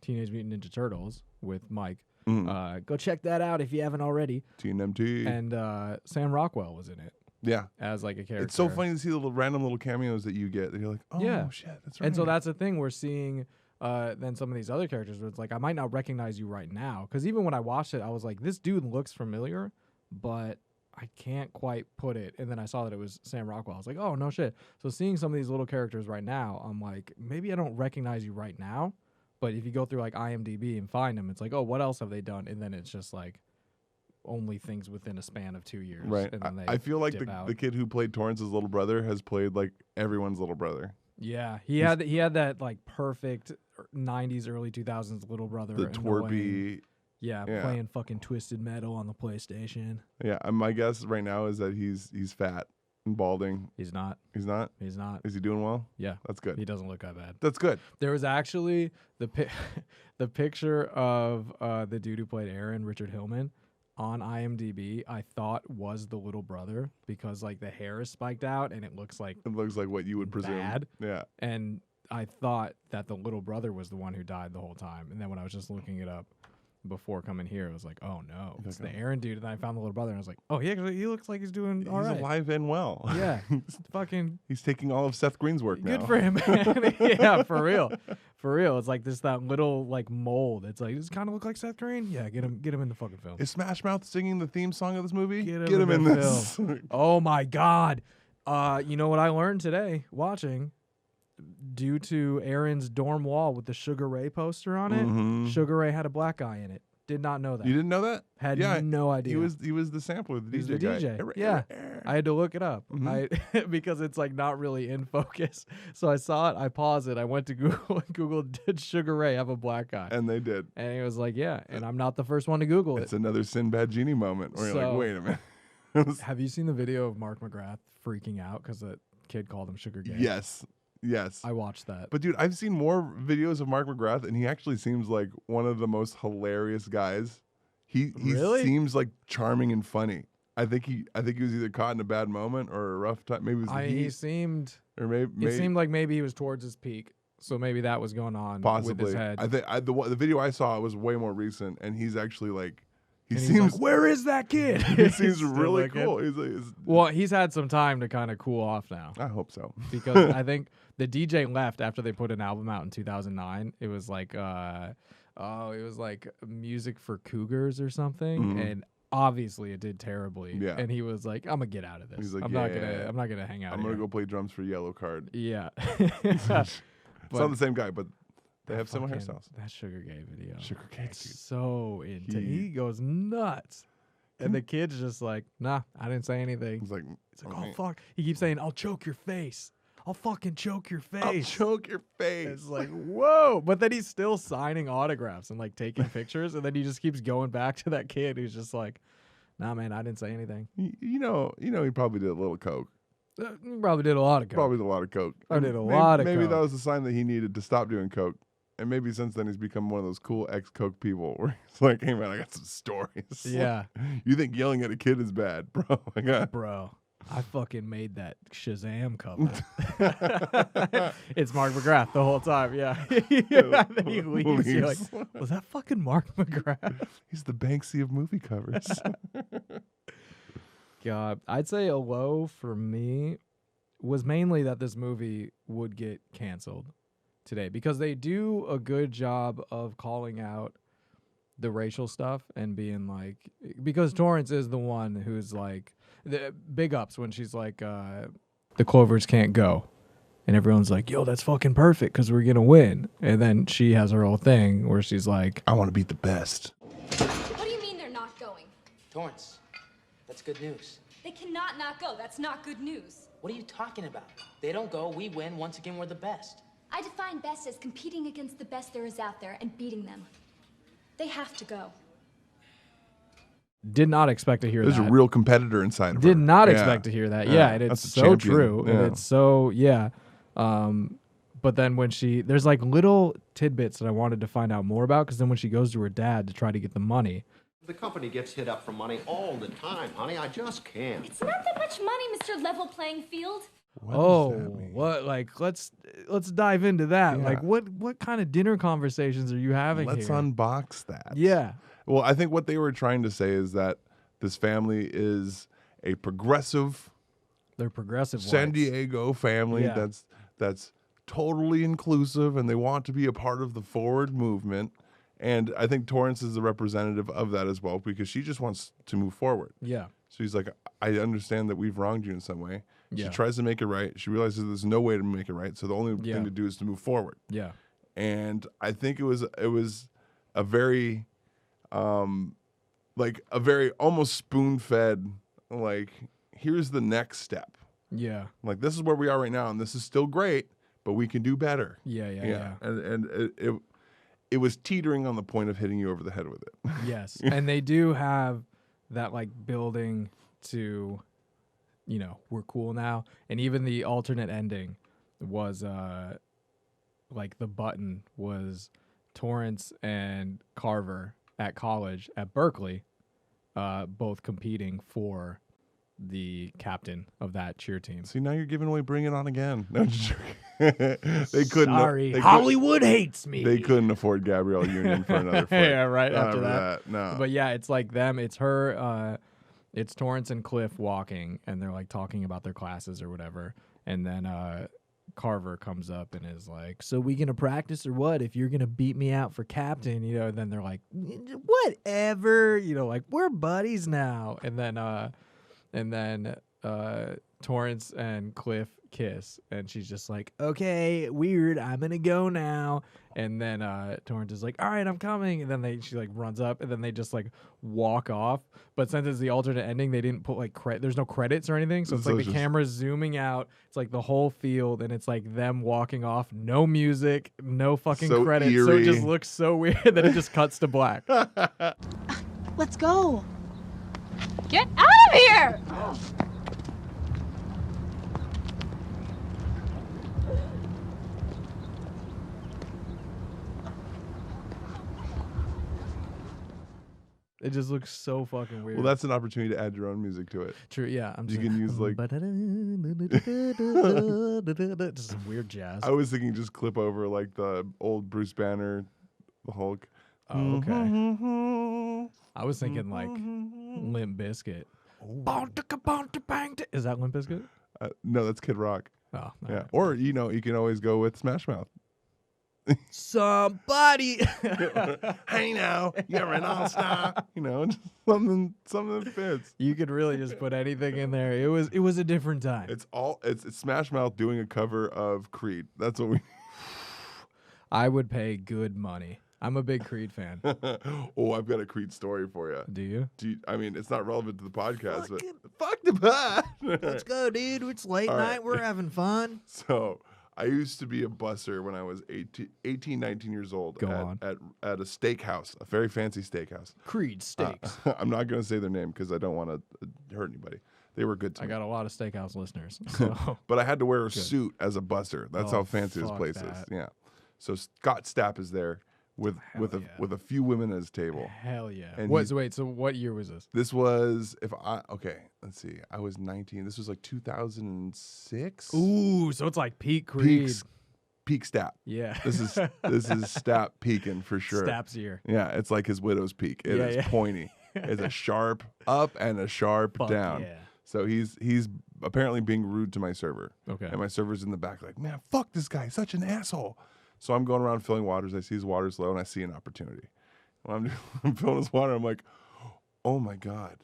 Teenage Mutant Ninja Turtles with Mike. Go check that out if you haven't already. TNMT. And Sam Rockwell was in it. Yeah. As, like, a character. It's so funny to see the random little cameos that you get. That you're like, oh, yeah. shit, that's right. And so that's the thing. We're seeing then some of these other characters where it's like, I might not recognize you right now. Because even when I watched it, I was like, this dude looks familiar, but I can't quite put it. And then I saw that it was Sam Rockwell. I was like, oh, no shit. So seeing some of these little characters right now, I'm like, maybe I don't recognize you right now. But if you go through like IMDb and find them, it's like, oh, what else have they done? And then it's just like only things within a span of 2 years. right. And then I feel like dip out. the kid who played Torrance's little brother has played like everyone's little brother. Yeah, he had that like perfect 90s, early 2000s little brother. The annoying. twerpy. Yeah, playing fucking Twisted Metal on the PlayStation. Yeah, my guess right now is that he's fat and balding. He's not. He's not? He's not. Is he doing well? Yeah. That's good. He doesn't look that bad. That's good. There was actually the picture of the dude who played Aaron, Richard Hillman, on IMDb, I thought was the little brother because like the hair is spiked out and it looks like what you would presume. Bad. Yeah. And I thought that the little brother was the one who died the whole time. And then when I was just looking it up before coming here, it was like, oh no, it's the Aaron dude. And then I found the little brother and I was like, oh, he looks like he's doing all right. He's alive and well. Yeah. Fucking. He's taking all of Seth Green's work now. Good for him, man. Yeah, for real. For real. It's like that little like mold. It's like, does it kind of look like Seth Green? Yeah, get him in the fucking film. Is Smash Mouth singing the theme song of this movie? Get him in in this. this. Oh my God. You know what I learned today watching? Due to Aaron's dorm wall with the Sugar Ray poster on it, SugarRay had a black guy in it. Did not know that. You didn't know that? Had no idea. He was the sampler, the He's DJ the guy. DJ. Yeah. I had to look it up. Because it's like not really in focus. So I saw it, I paused it, I went to Google and Googled, did Sugar Ray have a black guy? And they did. And he was like, yeah. And I'm not the first one to Google it. It's another Sinbad Genie moment where you're like, wait a minute. Have you seen the video of Mark McGrath freaking out because the kid called him Sugar Gay? Yes. I watched that. But dude, I've seen more videos of Mark McGrath, and he actually seems like one of the most hilarious guys. He Really? seems like charming and funny. I think he was either caught in a bad moment or a rough time. Maybe it was the heat. He seemed. Or maybe It seemed like maybe he was towards his peak, so maybe that was going on possibly. with his head. I think the video I saw was way more recent, and he's actually like he And he's seems like, where is that kid? he seems Still really looking. cool. He's like, Well, he's had some time to kind of cool off now. I hope so. Because I think the DJ left after they put an album out in 2009. It was like it was like music for cougars or something, and obviously it did terribly. Yeah. And he was like, I'm gonna get out of this. He's like, I'm not gonna hang out. I'm gonna go play drums for Yellow Card. Yeah. It's not the same guy, but they have similar fucking- hairstyles. That Sugar Gay video. Sugar Gay, It's dude. so intense. He goes nuts. And the kid's just like, nah, I didn't say anything. He's like, oh, fuck. He keeps saying, I'll choke your face. I'll fucking choke your face. I'll choke your face. It's like, whoa. But then he's still signing autographs and like taking pictures. And then he just keeps going back to that kid who's just like, nah, man, I didn't say anything. You know, he probably did a little coke. Probably did a lot of coke. Probably did a lot of coke. Probably did a And lot of maybe coke. that was the sign that he needed to stop doing coke. And maybe since then he's become one of those cool ex-coke people where he's like, hey man, I got some stories. Yeah. You think yelling at a kid is bad, bro? I got Bro, I fucking made that Shazam cover. It's Mark McGrath the whole time, yeah. And then he leaves. You're like, was that fucking Mark McGrath? He's the Banksy of movie covers. God, I'd say a low for me was mainly that this movie would get canceled today because they do a good job of calling out the racial stuff and being like, because Torrance is the one who's like, the big ups when she's like, the Clovers can't go. And everyone's like, yo, that's fucking perfect because we're going to win. And then she has her whole thing where she's like, I want to beat the best. What do you mean they're not going? Torrance, that's good news. They cannot not go. That's not good news. What are you talking about? They don't go, we win. Once again, we're the best. I define best as competing against the best there is out there and beating them. They have to go. did not expect to hear There's that. a real competitor inside of her. Did not Yeah. expect to hear that. Yeah, and it's That's a so champion. true. Yeah. And it's so, yeah. But then when there's like little tidbits that I wanted to find out more about, because then when she goes to her dad to try to get the money. The company gets hit up for money all the time, honey. I just can't. It's not that much money, Mr. Level Playing Field. What? Like, let's dive into that. Yeah. Like, what kind of dinner conversations are you having Let's here? unbox that. Yeah. Well, I think what they were trying to say is that this family is a progressive, they're progressive San whites. Diego family Yeah. that's totally inclusive, and they want to be a part of the forward movement. And I think Torrance is the representative of that as well, because she just wants to move forward. Yeah. So he's like, I understand that we've wronged you in some way. Yeah. She tries to make it right. She realizes there's no way to make it right. So the only Yeah. thing to do is to move forward. Yeah. And I think it was a very, like a very almost spoon-fed, like, here's the next step. Yeah. Like, this is where we are right now, and this is still great, but we can do better. Yeah. And it was teetering on the point of hitting you over the head with it. Yes. And they do have that like building to, we're cool now. And even the alternate ending was like the button was Torrance and Carver at college at Berkeley, both competing for the captain of that cheer team. See, now you're giving away Bring It On again. No, I'm just joking. They couldn't. Sorry, they Hollywood hates me. They couldn't afford Gabrielle Union for another fight. Yeah, right Not after for that. No. But yeah, it's like them. It's her. It's Torrance and Cliff walking, and they're like talking about their classes or whatever. And then Carver comes up and is like, "So we gonna practice or what? If you're gonna beat me out for captain, And then they're like, "Whatever." Like we're buddies now. And then Torrance and Cliff kiss, and she's just like, "Okay, weird. I'm gonna go now." And then Torrance is like, "All right, I'm coming." And then she like runs up, and then they just like walk off. But since it's the alternate ending, they didn't put like there's no credits or anything, so it's like the camera's zooming out. It's like the whole field, and it's like them walking off. No music, no fucking So credits. So eerie. it just looks so weird that it just cuts to black. Let's go. Get out of here! It just looks so fucking weird. Well, that's an opportunity to add your own music to it. True, yeah. You can use like. just some weird jazz. I was thinking just clip over like the old Bruce Banner, the Hulk. Oh, okay. I was thinking like Limp Bizkit. Is that Limp Bizkit? No, that's Kid Rock. Oh, yeah. Or you can always go with Smash Mouth. Somebody. Hey now, you're an all-star. Just something that fits. You could really just put anything in there. It was a different time. It's Smash Mouth doing a cover of Creed. That's what we. I would pay good money. I'm a big Creed fan. Oh, I've got a Creed story for you. Do you? I mean, it's not relevant to the podcast, but fuck the pod. Let's go, dude. It's late All night. right. We're having fun. So I used to be a busser when I was 18, 19 years old at a steakhouse, a very fancy steakhouse. Creed Steaks. I'm not going to say their name because I don't want to hurt anybody. They were good to me. I got a lot of steakhouse listeners. So. But I had to wear a suit as a busser. That's how fancy this fuck place that. is. Yeah. So Scott Stapp is there with a few women at his table. Hell yeah. And So what year was this? This was let's see. I was 19. This was like 2006. Ooh, so it's like peak Creed. Peak Stapp. Yeah. This is Stapp peaking for sure. Stapp's ear. Yeah, it's like his widow's peak. It is pointy. It's a sharp up and a sharp down. Yeah. So he's apparently being rude to my server. Okay. And my server's in the back like, man, fuck this guy. He's such an asshole. So I'm going around filling waters. I see his water's low, and I see an opportunity. When I'm filling his water, I'm like, oh my God.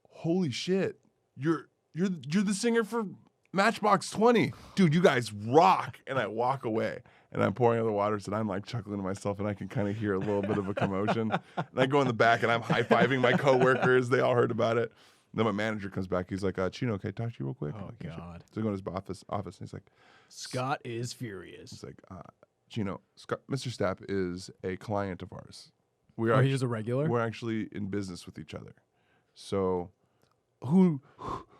Holy shit. You're the singer for Matchbox 20. Dude, you guys rock. And I walk away. And I'm pouring other waters, and I'm like chuckling to myself, and I can kind of hear a little bit of a commotion. And I go in the back, and I'm high-fiving my coworkers. They all heard about it. And then my manager comes back. He's like, Chino, can I talk to you real quick? Oh, like, God. So I go to his office, and he's like, Scott is furious. He's like, Chino, Mr. Stapp is a client of ours. He's a regular? We're actually in business with each other. So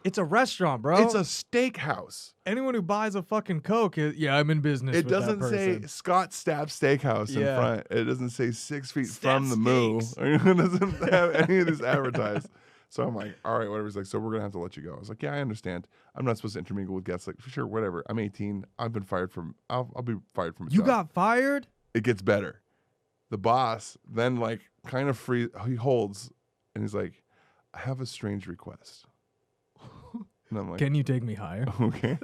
It's a restaurant, bro. It's a steakhouse. Anyone who buys a fucking Coke, I'm in business with that person. It doesn't say Scott Stapp Steakhouse in front. It doesn't say 6 feet from the moo. It doesn't have any of this advertised. So I'm like, all right, whatever. He's like, so we're going to have to let you go. I was like, yeah, I understand. I'm not supposed to intermingle with guests. Like, sure, whatever. I'm 18. I've been fired from, I'll be fired from a You job. got fired? It gets better. The boss then like kind of he holds and he's like, I have a strange request. And I'm like, can you take me higher? Okay.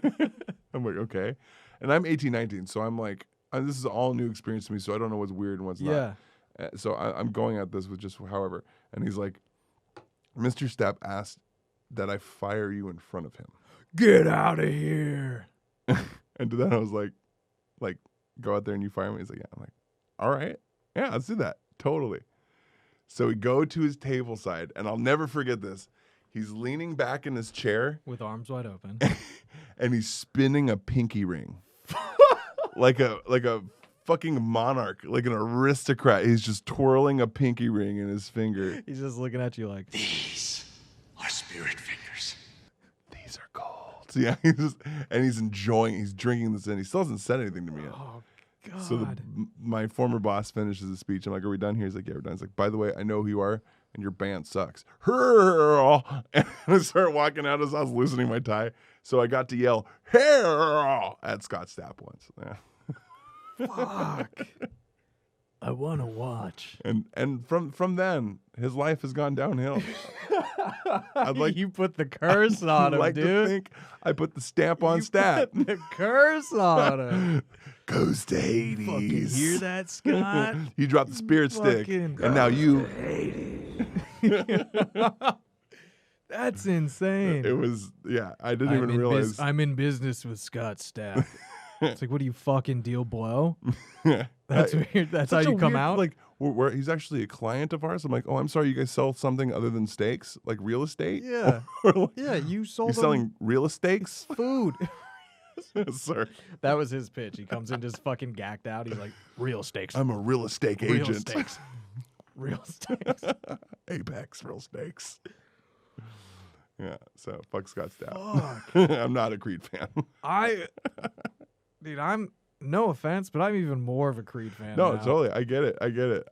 I'm like, okay. And I'm 18, 19. So I'm like, this is all new experience to me. So I don't know what's weird and what's not. So I'm going at this with just however. And he's like, Mr. Stapp asked that I fire you in front of him. Get out of here. And to that I was like, go out there and you fire me? He's like, yeah. I'm like, all right. Yeah, let's do that. Totally. So we go to his table side, and I'll never forget this. He's leaning back in his chair. With arms wide open. And he's spinning a pinky ring. like a fucking monarch, like an aristocrat. He's just twirling a pinky ring in his finger. He's just looking at you like, these are spirit fingers. These are gold. So yeah, he's enjoying, he's drinking this in. He still hasn't said anything to me yet. Oh, God. So my former boss finishes his speech. I'm like, are we done here? He's like, yeah, we're done. He's like, by the way, I know who you are, and your band sucks. And I started walking out as I was loosening my tie. So I got to yell, "Hurrah!" at Scott Stapp once. Yeah. Fuck. I want to watch. And from then, his life has gone downhill. I'd like you put the curse on him, like dude. To think I put the stamp on Stapp. Put the curse on him. Goes to Hades. Fucking hear that, Scott? You dropped the spirit stick, and now you. That's insane. It was, yeah. I didn't even realize. I'm in business with Scott Stapp. It's like, what do you fucking deal blow? That's weird. That's how you come out. Like, he's actually a client of ours. I'm like, oh, I'm sorry, you guys sell something other than steaks, like real estate? Yeah. Like, yeah, you sold. You're selling real estates? Food. Sir. That was his pitch. He comes in just fucking gacked out. He's like, real steaks. I'm a real estate agent. Real steaks. Real steaks. Apex real steaks. Yeah, so fuck Scott Fuck. Stapp. I'm not a Creed fan. Dude, I'm no offense, but I'm even more of a Creed fan. No, now. totally. I get it.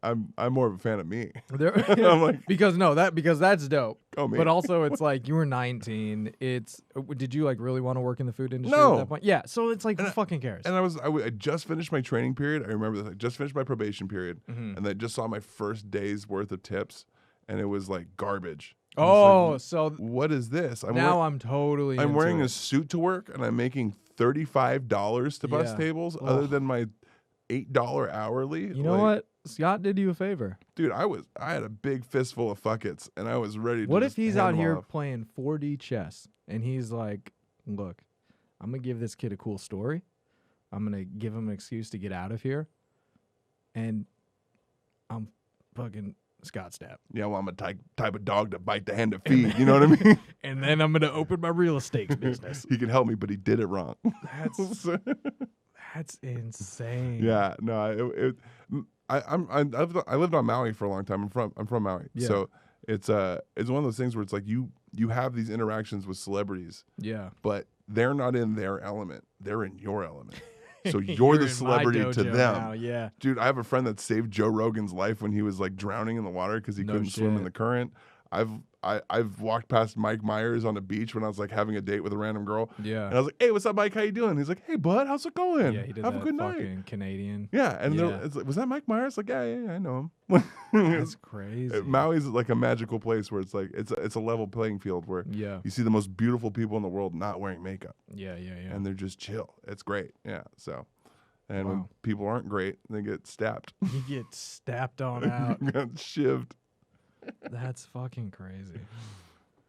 I'm more of a fan of me. I'm like, because that's dope. Oh, me. But also, it's like you were 19. Did you like really want to work in the food industry No. at that point? Yeah. So it's like, who fucking cares? And I just finished my training period. I remember this. I just finished my probation period, and I just saw my first day's worth of tips, and it was like garbage. Oh, like, so what is this? I'm totally. I'm wearing into a suit to work, and I'm making $35 to bus tables, other than my $8 hourly. You know what? Scott did you a favor, dude. I had a big fistful of fuckets, and I was ready. What to if he's out here playing 4D chess, and he's like, "Look, I'm gonna give this kid a cool story. I'm gonna give him an excuse to get out of here, and I'm fucking." Scott Stapp. Yeah, well, I'm a type of dog to bite the hand to feed. You know what I mean? And then I'm going to open my real estate business. He can help me, but he did it wrong. That's insane. Yeah, no, I lived on Maui for a long time. I'm from Maui, so it's one of those things where it's like you have these interactions with celebrities. Yeah, but they're not in their element; they're in your element. So you're the celebrity to them. Now, yeah. Dude, I have a friend that saved Joe Rogan's life when he was like drowning in the water because he couldn't swim in the current. I've walked past Mike Myers on the beach when I was like having a date with a random girl. Yeah. And I was like, "Hey, what's up, Mike? How you doing?" He's like, "Hey, bud, how's it going? Yeah, he did have that a good fucking night." Canadian. Yeah, and it's like, was that Mike Myers? Like, yeah, I know him. That's crazy. Maui's like a magical place where it's like it's a level playing field where you see the most beautiful people in the world not wearing makeup. Yeah. And they're just chill. It's great. Yeah. So. And when people aren't great, they get stabbed. You get stabbed on out. Got shivved. That's fucking crazy.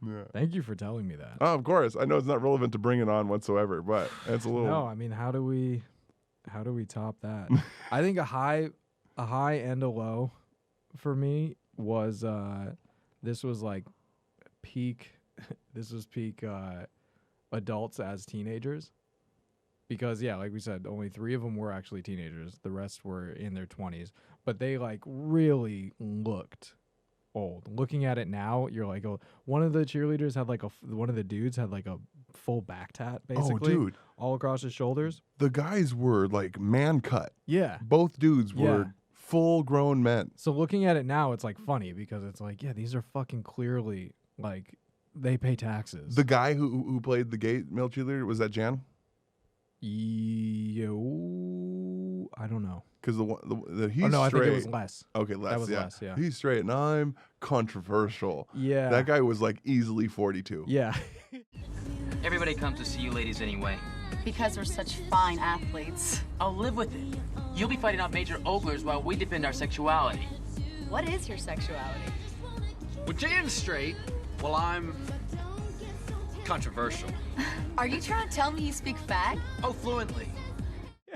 Yeah. Thank you for telling me that. Oh, of course. I know it's not relevant to bring it on whatsoever, but it's a little. No, I mean, how do we top that? I think a high and a low for me was this was like peak. This was peak adults as teenagers. Because, yeah, like we said, only 3 of them were actually teenagers. The rest were in their 20s. But they, like, really looked old. Looking at it now, you're like, oh, one of the cheerleaders had, like, one of the dudes had, like, a full back tat, basically. Oh, dude. All across his shoulders. The guys were, like, man cut. Yeah. Both dudes were full-grown men. So looking at it now, it's, like, funny because it's like, yeah, these are fucking clearly, like, they pay taxes. The guy who played the gay male cheerleader, was that Jan? Yo, I don't know. Because he's no, straight. I think it was Les. Okay, Les. That was Les, yeah. He's straight, and I'm controversial. Yeah. That guy was like easily 42. Yeah. Everybody comes to see you ladies anyway. Because we're such fine athletes. I'll live with it. You'll be fighting out major oglers while we defend our sexuality. What is your sexuality? Well, Jan's straight. Well, I'm controversial. Are you trying to tell me you speak fag? Oh, fluently.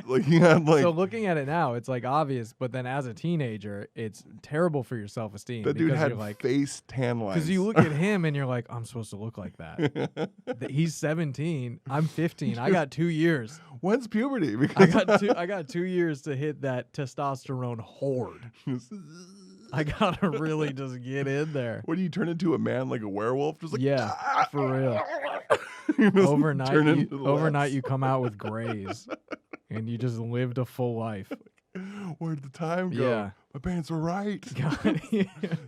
Like he had like. So looking at it now, it's like obvious, but then as a teenager, it's terrible for your self-esteem. That dude had like, face tan lines. Because you look at him and you're like, I'm supposed to look like that. He's 17. I'm 15. I got 2 years. When's puberty? Because I got 2 years to hit that testosterone horde. I gotta really just get in there. What do you turn into, a man like a werewolf? Just like for real. Overnight you come out with grays, and you just lived a full life. Where'd the time go? Yeah. My parents were right. God, yeah.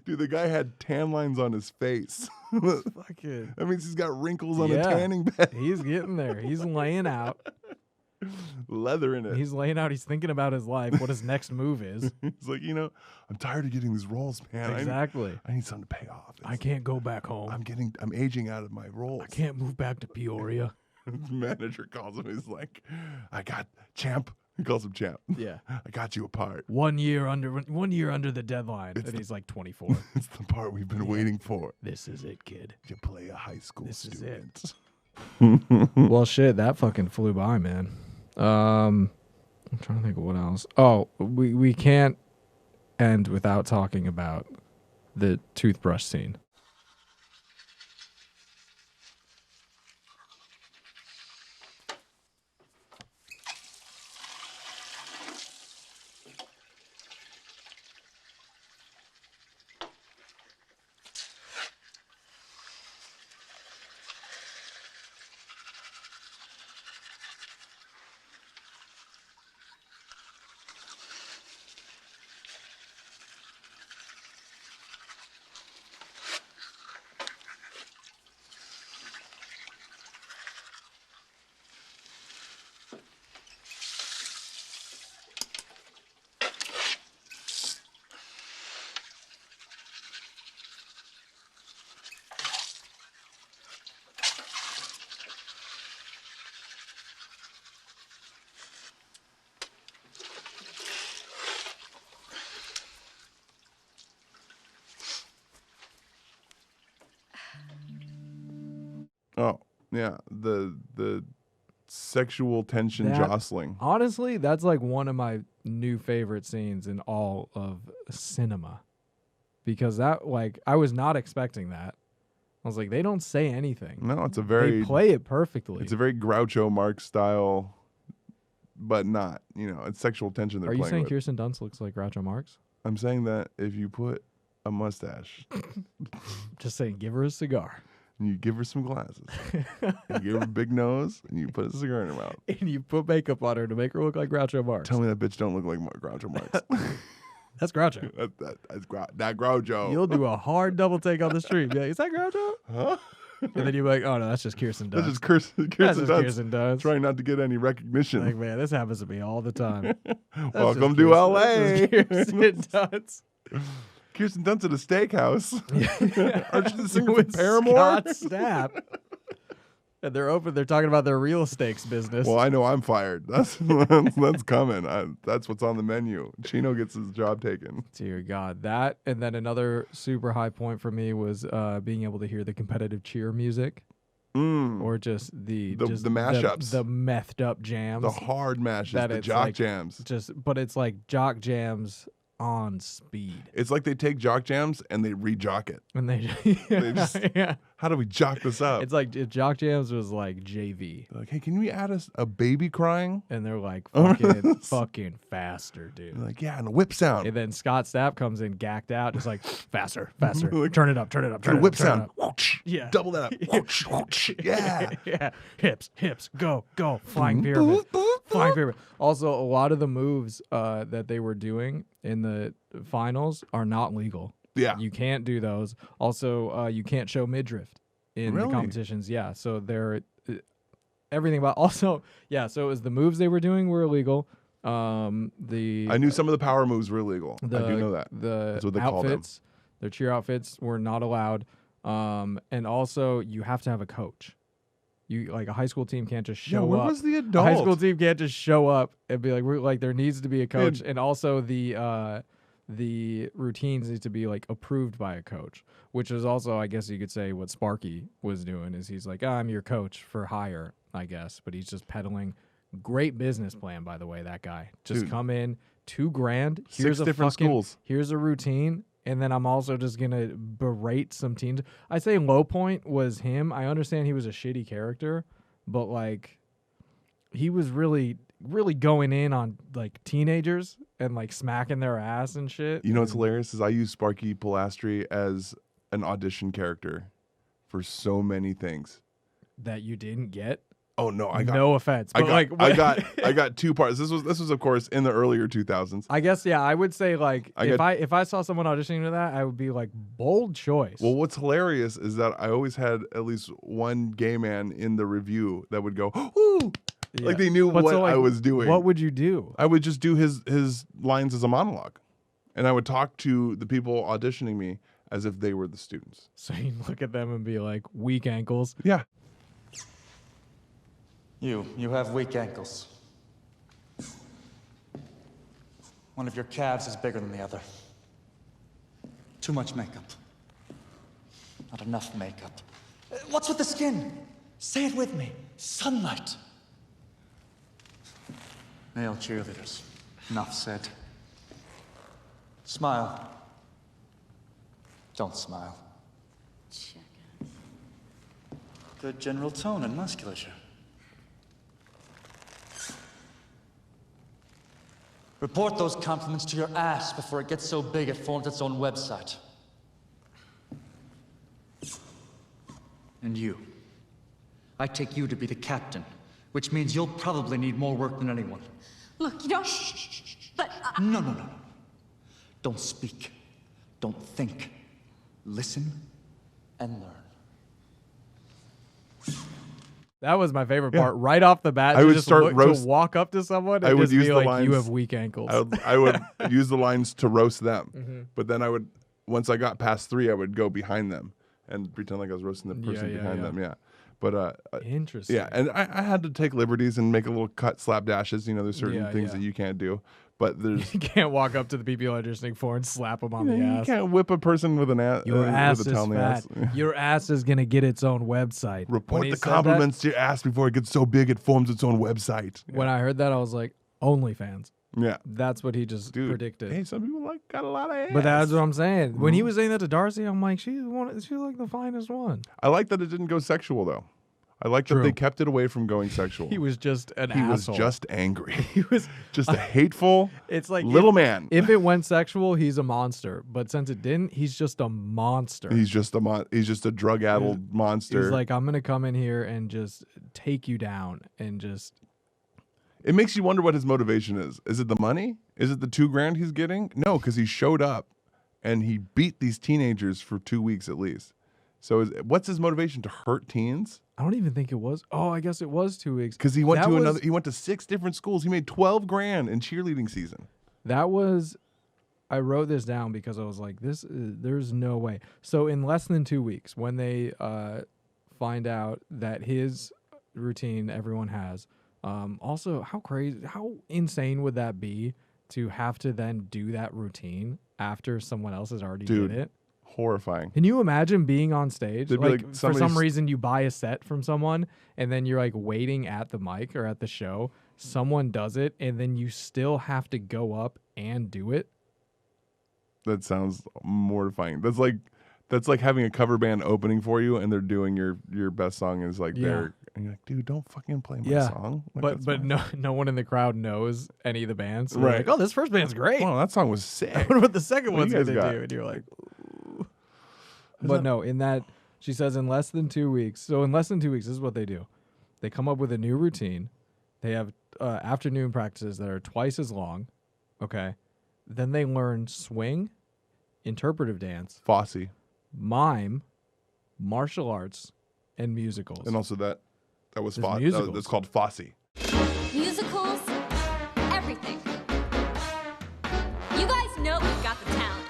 Dude, the guy had tan lines on his face. Fucking. That means he's got wrinkles on a tanning bed. He's getting there. He's laying out. Leather in it. He's laying out. He's thinking about his life, what his next move is. He's like, I'm tired of getting these roles, man. Exactly. I need something to pay off. I can't go back home. I'm aging out of my roles. I can't move back to Peoria. His manager calls him. He's like, I got Champ. He calls him Champ. Yeah. I got you a part. 1 year under the deadline. And he's like 24. It's the part we've been waiting for. This is it, kid. You play a high school student. Is it. Well, shit, that fucking flew by, man. I'm trying to think of what else. Oh, we can't end without talking about the toothbrush scene. Oh, yeah. The sexual tension jostling. Honestly, that's like one of my new favorite scenes in all of cinema. Because that, like, I was not expecting that. I was like, they don't say anything. No, it's a very... They play it perfectly. It's a very Groucho Marx style, but not. It's sexual tension they're Are playing you saying with. Kirsten Dunst looks like Groucho Marx? I'm saying that if you put a mustache... Just saying, give her a cigar. And you give her some glasses. You give her a big nose, and you put a cigar in her mouth. And you put makeup on her to make her look like Groucho Marx. Tell me that bitch don't look like Groucho Marx. That's Groucho. That's Groucho. You'll do a hard double take on the street. Be like, is that Groucho? Huh? And then you're like, oh no, that's just Kirsten Dunst. That's just Kirsten Dunst. Trying not to get any recognition. Like, man, this happens to me all the time. Welcome to LA. Kirsten Dunst. Kirsten Dunst at a steakhouse. Aren't you the singer With from Paramore? Scott Stapp. And they're open. They're talking about their real estate business. Well, I know I'm fired. That's coming. That's what's on the menu. Chino gets his job taken. Dear God, that and then another super high point for me was being able to hear the competitive cheer music, or just the mashups, the methed up jams, the hard mashes, the jock jams. But it's like jock jams on speed. It's like they take jock jams and they re-jock it. And they just, how do we jock this up? It's like if jock jams was like JV. They're like, hey, can we add a baby crying? And they're like, fucking faster, dude. They're like, yeah, and a whip sound. And then Scott Stapp comes in gacked out, just like faster. Turn it up. A whip sound. Yeah. Double that up. Yeah. Yeah. Hips. Go. Flying pyramid. Flying pyramid. Also, a lot of the moves that they were doing in the finals are not legal. Yeah. You can't do those. Also, you can't show midriff in the competitions. Yeah. So they're everything about so it was the moves they were doing were illegal. I knew some of the power moves were illegal. I do know that. That's what they call them. Their cheer outfits were not allowed. And also you have to have a coach. You like a high school team can't just show up. Where was the adult? A high school team can't just show up and be like, there needs to be a coach, and also the routines need to be like approved by a coach, which is also, I guess you could say, what Sparky was doing is he's like, I'm your coach for hire, I guess, but he's just peddling. Great business plan, by the way. That guy just come in $2,000. Here's 6 different schools. Here's a routine. And then I'm also just going to berate some teams. I say low point was him. I understand he was a shitty character, but like he was really, really going in on like teenagers and like smacking their ass and shit. You know what's hilarious is I use Sparky Pilastri as an audition character for so many things. That you didn't get? Oh no, I got no offense. But I got 2 parts. This was of course in the earlier 2000s. I guess I would say like if I saw someone auditioning to that, I would be like, bold choice. Well, what's hilarious is that I always had at least one gay man in the review that would go, "Ooh," like they knew what I was doing. What would you do? I would just do his lines as a monologue, and I would talk to the people auditioning me as if they were the students. So you look at them and be like, weak ankles. Yeah. You have weak ankles. One of your calves is bigger than the other. Too much makeup. Not enough makeup. What's with the skin? Say it with me. Sunlight. Male cheerleaders. Enough said. Smile. Don't smile. Good general tone and musculature. Report those compliments to your ass before it gets so big it forms its own website. And you. I take you to be the captain, which means you'll probably need more work than anyone. Look, you don't... But... No. Don't speak. Don't think. Listen and learn. That was my favorite part. Right off the bat, I would just start to walk up to someone and just be like, lines, you have weak ankles. I would use the lines to roast them. But then I would, once I got past 3, I would go behind them and pretend like I was roasting the person behind them. Yeah. But interesting. Yeah, and I had to take liberties and make a little cut, slapdashes. You know, there's certain things that you can't do. But there's you can't walk up to the people you're auditioning for and slap them on the ass. You can't whip a person with an ass. Your ass with a is towel in the fat. ass. Your ass is gonna get its own website. Report the compliments to your ass before it gets so big it forms its own website. When I heard that, I was like, OnlyFans. Yeah, that's what he just predicted. Hey, some people got a lot of ass. But that's what I'm saying. When he was saying that to Darcy, I'm like, she's like the finest one. I like that it didn't go sexual though. I like that they kept it away from going sexual. He was just an asshole. He was just angry. He was just a hateful it's like little man. If it went sexual, he's a monster. But since it didn't, he's just a monster. He's just a drug-addled monster. He's like, I'm going to come in here and just take you down and just... It makes you wonder what his motivation is. Is it the money? Is it the $2,000 he's getting? No, because he showed up and he beat these teenagers for 2 weeks at least. So what's his motivation? To hurt teens? I don't even think it was. Oh, I guess it was 2 weeks. Because he went He went to 6 different schools. He made $12,000 in cheerleading season. That was. I wrote this down because I was like, there's no way. So in less than 2 weeks, when they find out that his routine everyone has. Also, how insane would that be to have to then do that routine after someone else has already did it? Horrifying. Can you imagine being on stage? They'd be like, for some reason you buy a set from someone and then you're like waiting at the mic or at the show. Someone does it and then you still have to go up and do it. That sounds mortifying. That's like having a cover band opening for you and they're doing your best song is like they're and you're like, dude, don't fucking play my song. Like, but no one in the crowd knows any of the bands. So right. Like, oh, this first band's great. Oh, that song was sick. I wonder what the second one's you gonna guys got? do. And you're like, ooh. But no, in that she says in less than 2 weeks. So in less than 2 weeks, this is what they do. They come up with a new routine. They have afternoon practices that are twice as long. Okay. Then they learn swing, interpretive dance, Fosse, mime, martial arts, and musicals. and also that was There's Fosse. musicals. That's called Fosse. Musicals, everything. You guys know we've got the talent.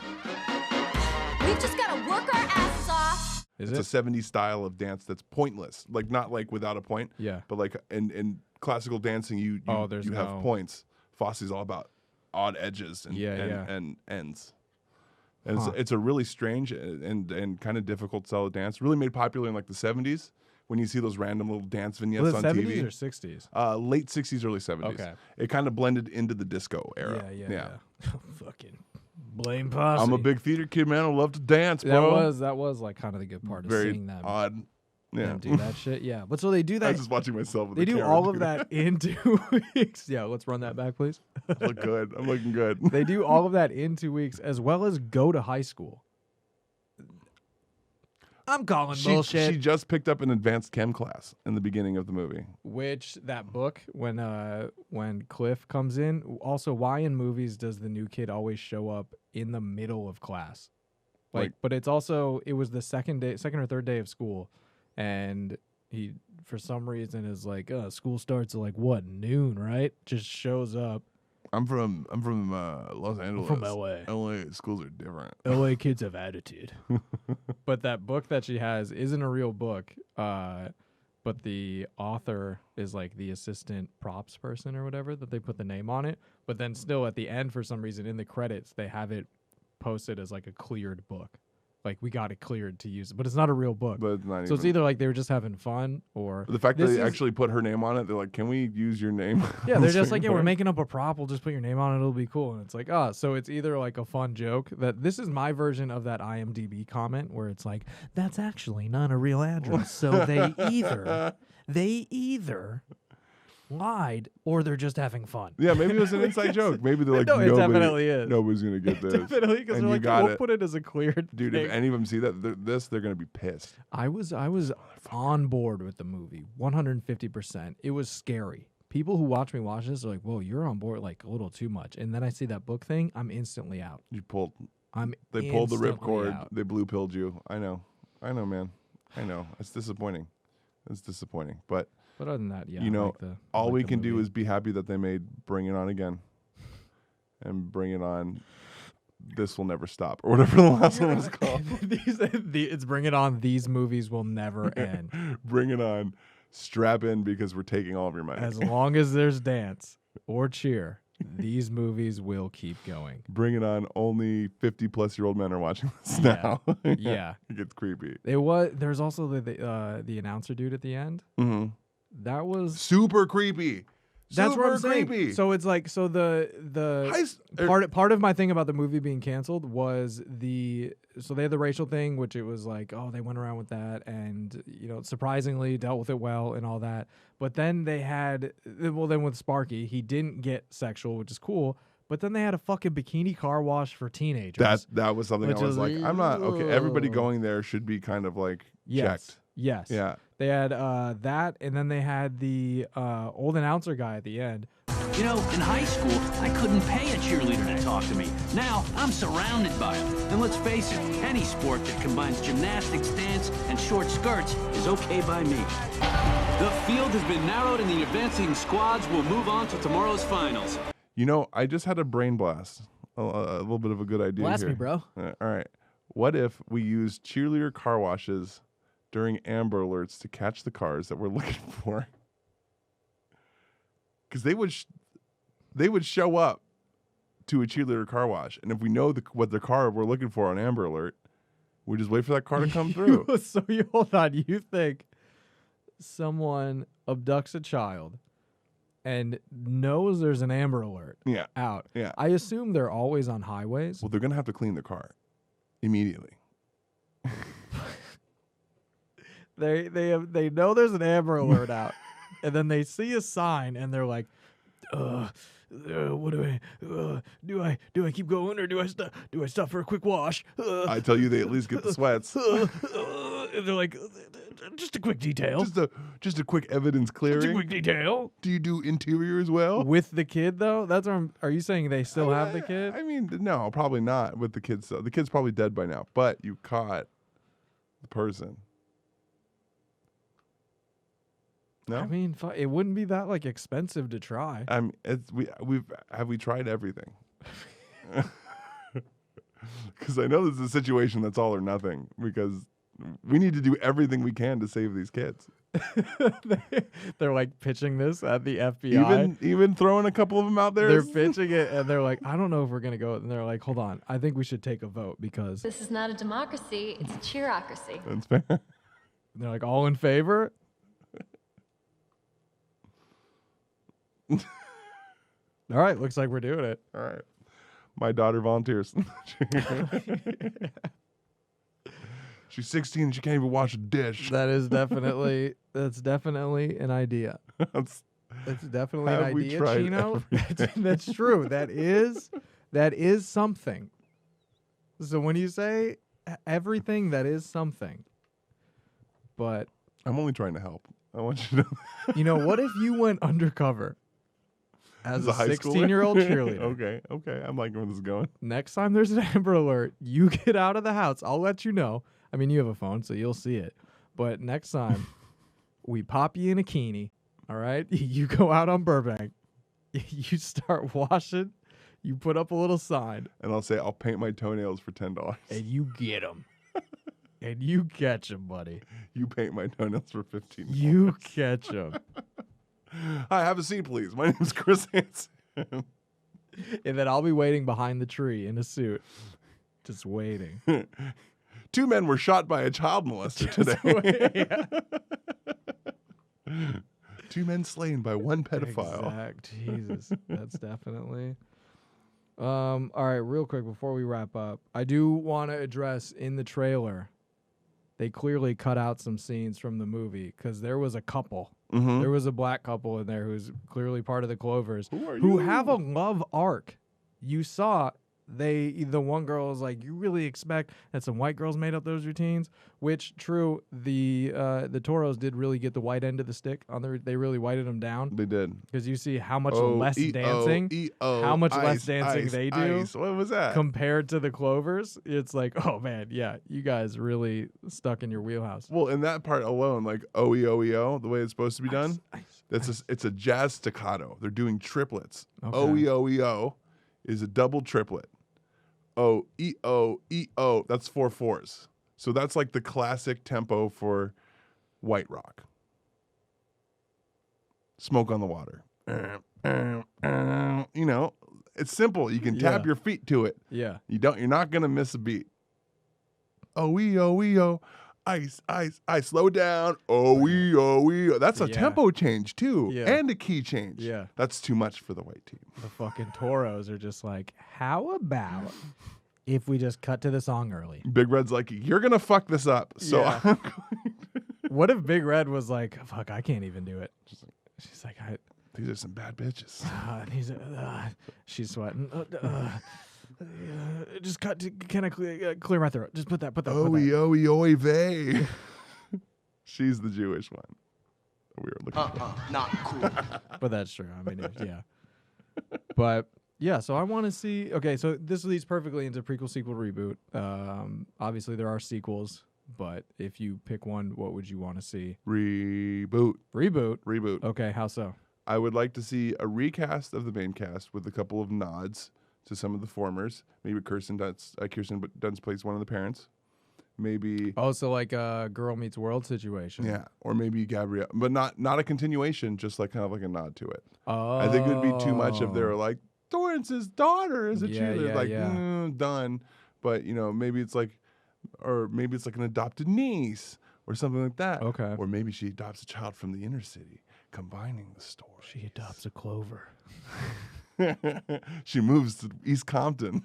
We've just got to work our asses off. Is It's a 70s style of dance that's pointless. Like not like without a point. Yeah. But like in classical dancing you there's you no- have points. Fosse's all about odd edges and Yeah. and ends. And Huh. it's a really strange and kind of difficult style of dance. Really made popular in like the 70s when you see those random little dance vignettes Was it on 70s TV. or 60s? Late 60s, early 70s. Okay. It kind of blended into the disco era. Yeah. Fucking blame Posse. I'm a big theater kid, man. I love to dance, bro. That was like kind of the good part of Very seeing them. odd. Yeah. them do that shit. Yeah, but so they do I that. was just watching myself. With They the do camera all of that in 2 weeks. Yeah, let's run that back, please. I look good. I'm looking good. They do all of that in 2 weeks, as well as go to high school. I'm calling bullshit. She just picked up an advanced chem class in the beginning of the movie. Which that book, when Cliff comes in, also why in movies does the new kid always show up in the middle of class? Like, but it's also it was the second or third day of school, and he for some reason is like, school starts at like what, noon, right? Just shows up. I'm from Los Angeles. From LA. LA schools are different. LA kids have attitude. But that book that she has isn't a real book. But the author is like the assistant props person or whatever that they put the name on it. But then still at the end, for some reason, in the credits, they have it posted as like a cleared book. Like, we got it cleared to use it, but it's not a real book. But it's not so it's even- either like they were just having fun, or The fact that this they is- actually put her name on it, they're like, "Can we use your name?" Yeah, on they're the just like, yeah, we're screenplay?" making up a prop. We'll just put your name on it. It'll be cool. And it's like, so it's either like a fun joke that this is my version of that IMDb comment where it's like, that's actually not a real address. So they either lied or they're just having fun. Yeah, maybe it was an inside joke. Maybe they're like, No, it definitely is. Nobody's gonna get this. Definitely, because And they're you like, got we'll it. put it as a cleared Dude, thing. if any of them see that, they're gonna be pissed. I was on board with the movie, 150%. It was scary. People who watch me watch this are like, whoa, you're on board like a little too much. And then I see that book thing, I'm instantly out. You pulled. They They pulled the instantly ripcord. out. They blue pilled you. I know, man. I know. It's disappointing. But other than that, yeah. you know, all like we the can do movie. is be happy that they made Bring It On Again, and Bring It On. This will never stop, or whatever the last one was called. It's Bring It On. These movies will never end. Bring It On. Strap in because we're taking all of your money. As long as there's dance or cheer, these movies will keep going. Bring It On. Only 50-plus-year-old men are watching this now. Yeah. It gets creepy. There's also the announcer dude at the end. Mm-hmm. That was super creepy. That's what I'm Super saying. creepy. So it's like part of my thing about the movie being canceled was so they had the racial thing, which it was like, they went around with that and surprisingly dealt with it well and all that. But then they had then with Sparky, he didn't get sexual, which is cool. But then they had a fucking bikini car wash for teenagers. That was something I was like, I'm not okay. Everybody going there should be kind of like checked. Yes. Yeah. They had that, and then they had the old announcer guy at the end. You know, in high school, I couldn't pay a cheerleader to talk to me. Now, I'm surrounded by them. And let's face it, any sport that combines gymnastics, dance, and short skirts is okay by me. The field has been narrowed and the advancing squads will move on to tomorrow's finals. You know, I just had a brain blast. A little bit of a good idea Blast here. me, bro. All right. What if we use cheerleader car washes during Amber Alerts to catch the cars that we're looking for. Because they would show up to a cheerleader car wash, and if we know what the car we're looking for on Amber Alert, we just wait for that car to come through. So you hold on. You think someone abducts a child and knows there's an Amber Alert out? Yeah. I assume they're always on highways. Well, they're gonna have to clean the car immediately. They know there's an Amber Alert out, and then they see a sign and they're like, what do I keep going, or do I stop for a quick wash? I tell you, they at least get the sweats. And they're like, just a quick detail. Just a quick evidence clearing. Just a quick detail. Do you do interior as well? With the kid though? That's what are you saying they still have the kid? I mean, no, probably not with the kids. The kid's probably dead by now, but you caught the person. No? I mean, it wouldn't be that like expensive to try. I mean, we tried everything? Because I know this is a situation that's all or nothing. Because we need to do everything we can to save these kids. They're like pitching this at the FBI. Even throwing a couple of them out there. They're pitching it, and they're like, I don't know if we're gonna go. And they're like, hold on, I think we should take a vote because This is not a democracy, it's a cheerocracy. That's fair. And they're like, all in favor. All right, looks like we're doing it. All right. My daughter volunteers. She's 16 and she can't even wash a dish. That's definitely an idea. That's definitely an idea, Chino. That's true. That is something. So when you say everything, that is something. But I'm only trying to help. I want you to know. You know, what if you went undercover as a 16-year-old cheerleader? Okay. I'm liking where this is going. Next time there's an Amber Alert, you get out of the house. I'll let you know. I mean, you have a phone, so you'll see it. But next time, we pop you in a bikini, all right? You go out on Burbank. You start washing. You put up a little sign. And I'll say, I'll paint my toenails for $10. And you get them. And you catch them, buddy. You paint my toenails for $15. You catch them. Hi, have a seat, please. My name's Chris Hansen. And then I'll be waiting behind the tree in a suit. Just waiting. 2 men were shot by a child molester today. 2 men slain by 1 pedophile. Exact. Jesus. That's definitely. All right, real quick before we wrap up, I do want to address in the trailer, they clearly cut out some scenes from the movie because there was a couple. Mm-hmm. There was a black couple in there who's clearly part of the Clovers who have a love arc. You saw the one girl was like, you really expect that some white girls made up those routines, which true, the Toros did really get the white end of the stick on they really whited them down. They did. Because you see how much less dancing they do. Ice. What was that? Compared to the Clovers. It's like, oh man, yeah, you guys really stuck in your wheelhouse. Well, in that part alone, like O-E-O-E-O, the way it's supposed to be done, it's a jazz staccato. They're doing triplets. Okay. O-E-O-E-O is a double triplet. O-E-O-E-O, that's 4 4s. So that's like the classic tempo for white rock. Smoke on the Water. You know, it's simple. You can tap your feet to it. Yeah. You're not gonna miss a beat. O-E-O-E-O. Ice, ice, ice. Slow down. O-E-O-E-O. That's a tempo change too. Yeah. And a key change. Yeah. That's too much for the white team. The fucking Toros are just like, how about if we just cut to the song early? Big Red's like, you're gonna fuck this up. So Yeah. What if Big Red was like, fuck, I can't even do it. She's like, these are some bad bitches. She's sweating. Just cut. Can I clear my throat? Just put that. Oy vey. She's the Jewish one. We were looking. Not cool. But that's true. I mean, yeah. But yeah, so I want to see. Okay, so this leads perfectly into prequel, sequel, reboot. Obviously, there are sequels, but if you pick one, what would you want to see? Reboot. Reboot. Okay, how so? I would like to see a recast of the main cast with a couple of nods to some of the formers. Maybe Kirsten Dunst plays one of the parents. maybe. Oh, so like a Girl Meets World situation. Yeah, or maybe Gabrielle, but not a continuation, just like kind of like a nod to it. Oh. I think it would be too much if they were like, Torrance's daughter is a Yeah, cheerleader. yeah, Like, yeah. done. But, maybe it's like, or maybe it's like an adopted niece or something like that. Okay. Or maybe she adopts a child from the inner city, combining the story. She adopts a Clover. She moves to East Compton.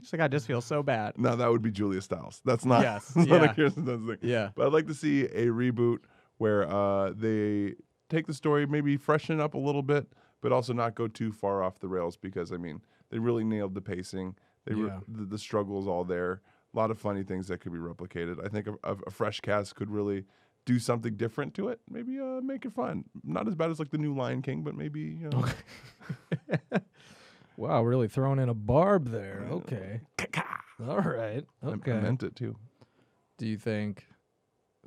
She's like, I just feel so bad. No, that would be Julia Stiles. That's not, Yes, that's not yeah. a Kirsten Dunst thing. Yeah. But I'd like to see a reboot where they take the story, maybe freshen it up a little bit, but also not go too far off the rails because, they really nailed the pacing. The struggle is all there. A lot of funny things that could be replicated. I think a fresh cast could really do something different to it. Maybe make it fun. Not as bad as like the new Lion King, but maybe. Wow, really throwing in a barb there. Okay. All right. Okay. I meant it too. Do you think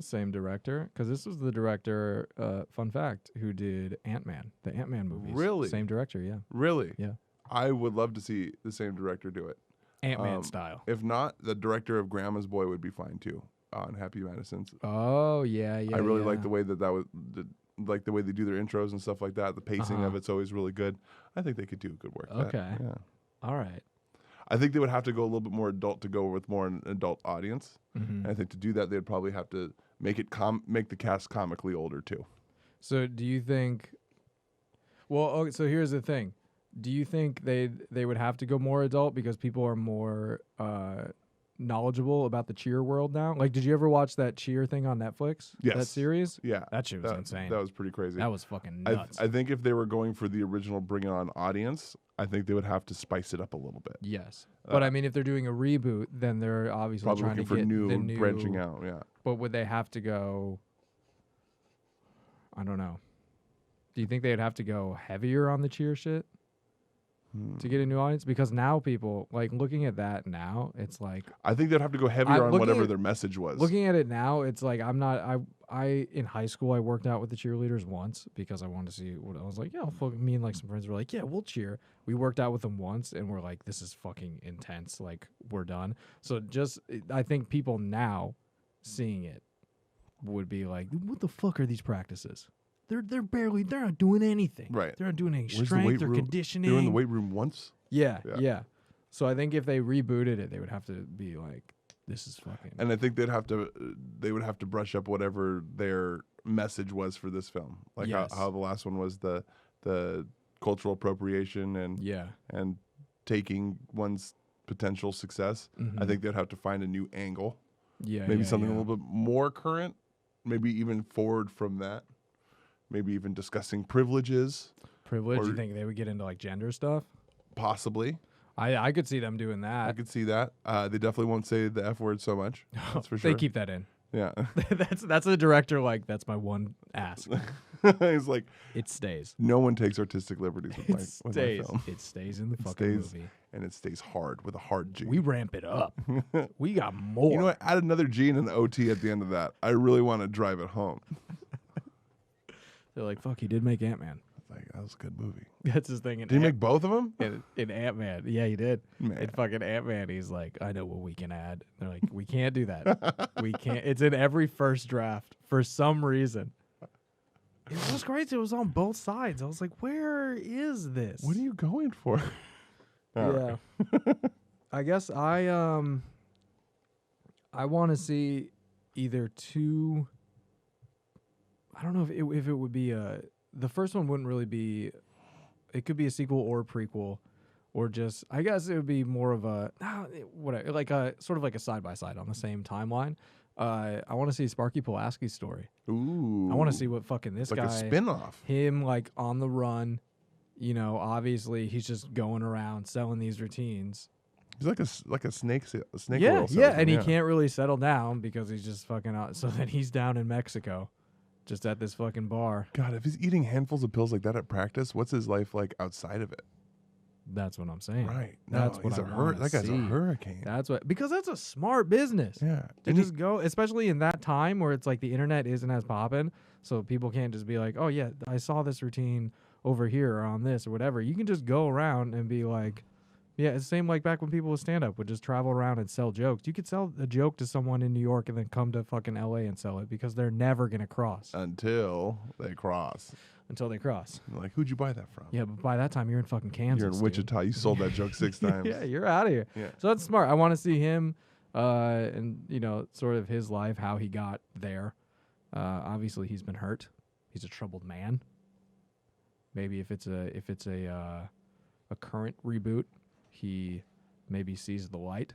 same director? Because this was the director, fun fact, who did Ant-Man, the Ant-Man movies. Really? Same director, yeah. Really? Yeah. I would love to see the same director do it. Ant-Man style. If not, the director of Grandma's Boy would be fine too. On Happy Madison's. Oh, yeah. I really like the way that was, like the way they do their intros and stuff like that. The pacing of it's always really good. I think they could do good work. Okay. Yeah. All right. I think they would have to go a little bit more adult to go with more an adult audience. Mhm. And I think to do that, they'd probably have to make the cast comically older too. So do you think? Well, okay, so here's the thing. Do you think they would have to go more adult because people are more knowledgeable about the cheer world now? Like, did you ever watch that cheer thing on Netflix? Yes. That series? Yeah. That shit was insane. That was pretty crazy. That was fucking nuts. I think if they were going for the original Bring It On audience, I think they would have to spice it up a little bit. Yes. But I mean, if they're doing a reboot, then they're obviously Probably trying to looking for get new, the new branching out, yeah. But would they have to go? I don't know. Do you think they'd have to go heavier on the cheer shit to get a new audience? Because now people, like, looking at that now, it's like, I think they'd have to go heavier on whatever their message was. Looking at it now, it's like I in high school I worked out with the cheerleaders once because I wanted to see what I was like. Yeah, me and like some friends were like, yeah, we'll cheer. We worked out with them once and we're like, this is fucking intense. Like, we're done. So I think people now seeing it would be like, what the fuck are these practices? They're not doing anything. Right. They're not doing any Where's strength the or weight room? conditioning. They were in the weight room once? Yeah. So I think if they rebooted it, they would have to be like, this is fucking. And I think they would have to brush up whatever their message was for this film. Like Yes. how the last one was the cultural appropriation and taking one's potential success. I think they'd have to find a new angle. Yeah. Maybe yeah, something yeah. a little bit more current, maybe even forward from that. Maybe even discussing privileges. Privilege? You think they would get into like gender stuff? Possibly. I could see them doing that. I could see that. They definitely won't say the F word so much. That's for sure. They keep that in. Yeah. that's a director like, that's my one ask. He's like, it stays. No one takes artistic liberties with my film. It stays in the fucking movie. And it stays hard with a hard G. We ramp it up. We got more. You know what? Add another G and an OT at the end of that. I really want to drive it home. They're like, fuck, he did make Ant-Man. Like, that was a good movie. That's his thing. Did he make both of them? In Ant-Man. Yeah, he did. Man. In fucking Ant-Man, he's like, I know what we can add. They're like, we can't do that. We can't. It's in every first draft for some reason. It was crazy. It was on both sides. I was like, where is this? What are you going for? Yeah. I guess I want to see either two. I don't know if it would be the first one wouldn't really be. It could be a sequel or a prequel, or just I guess it would be more of a whatever, like a sort of like a side by side on the same timeline. I want to see Sparky Pulaski's story. Ooh. I want to see what fucking this like guy. a spin-off. Him like on the run. You know, obviously he's just going around selling these routines. He's like a snake Yeah, oil yeah, salesman, and he can't really settle down because he's just fucking out. So then he's down in Mexico, just at this fucking bar. God, if he's eating handfuls of pills like that at practice, what's his life like outside of it? That's what I'm saying. Right. That's No, what he's I a wanna that guy's see. a hurricane. That's what, because that's a smart business. Yeah. To just go, especially in that time where it's like the internet isn't as poppin', so people can't just be like, oh yeah, I saw this routine over here or on this or whatever. You can just go around and be like, Yeah, it's the same like back when people with stand-up would just travel around and sell jokes. You could sell a joke to someone in New York and then come to fucking L.A. and sell it because they're never going to cross. Until they cross. Until they cross. They're like, who'd you buy that from? Yeah, but by that time, you're in fucking Kansas. You're in Wichita. You sold that joke 6 times. Yeah, you're out of here. Yeah. So that's smart. I want to see him and, sort of his life, how he got there. Obviously, he's been hurt. He's a troubled man. Maybe if it's a current reboot, he maybe sees the light.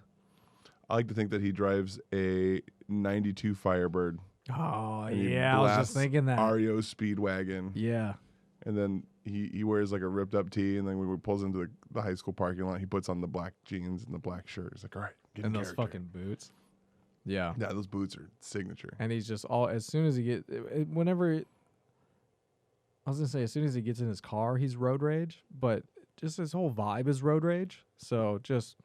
I like to think that he drives a 92 Firebird. Oh, yeah, I was just thinking that. REO Speedwagon. Yeah. And then he wears like a ripped up tee, and then when he pulls into the high school parking lot, he puts on the black jeans and the black shirt. He's like, all right, get in And those character. fucking boots. Yeah. Yeah, those boots are signature. And he's just as soon as he gets as soon as he gets in his car, he's road rage, but just his whole vibe is road rage. So just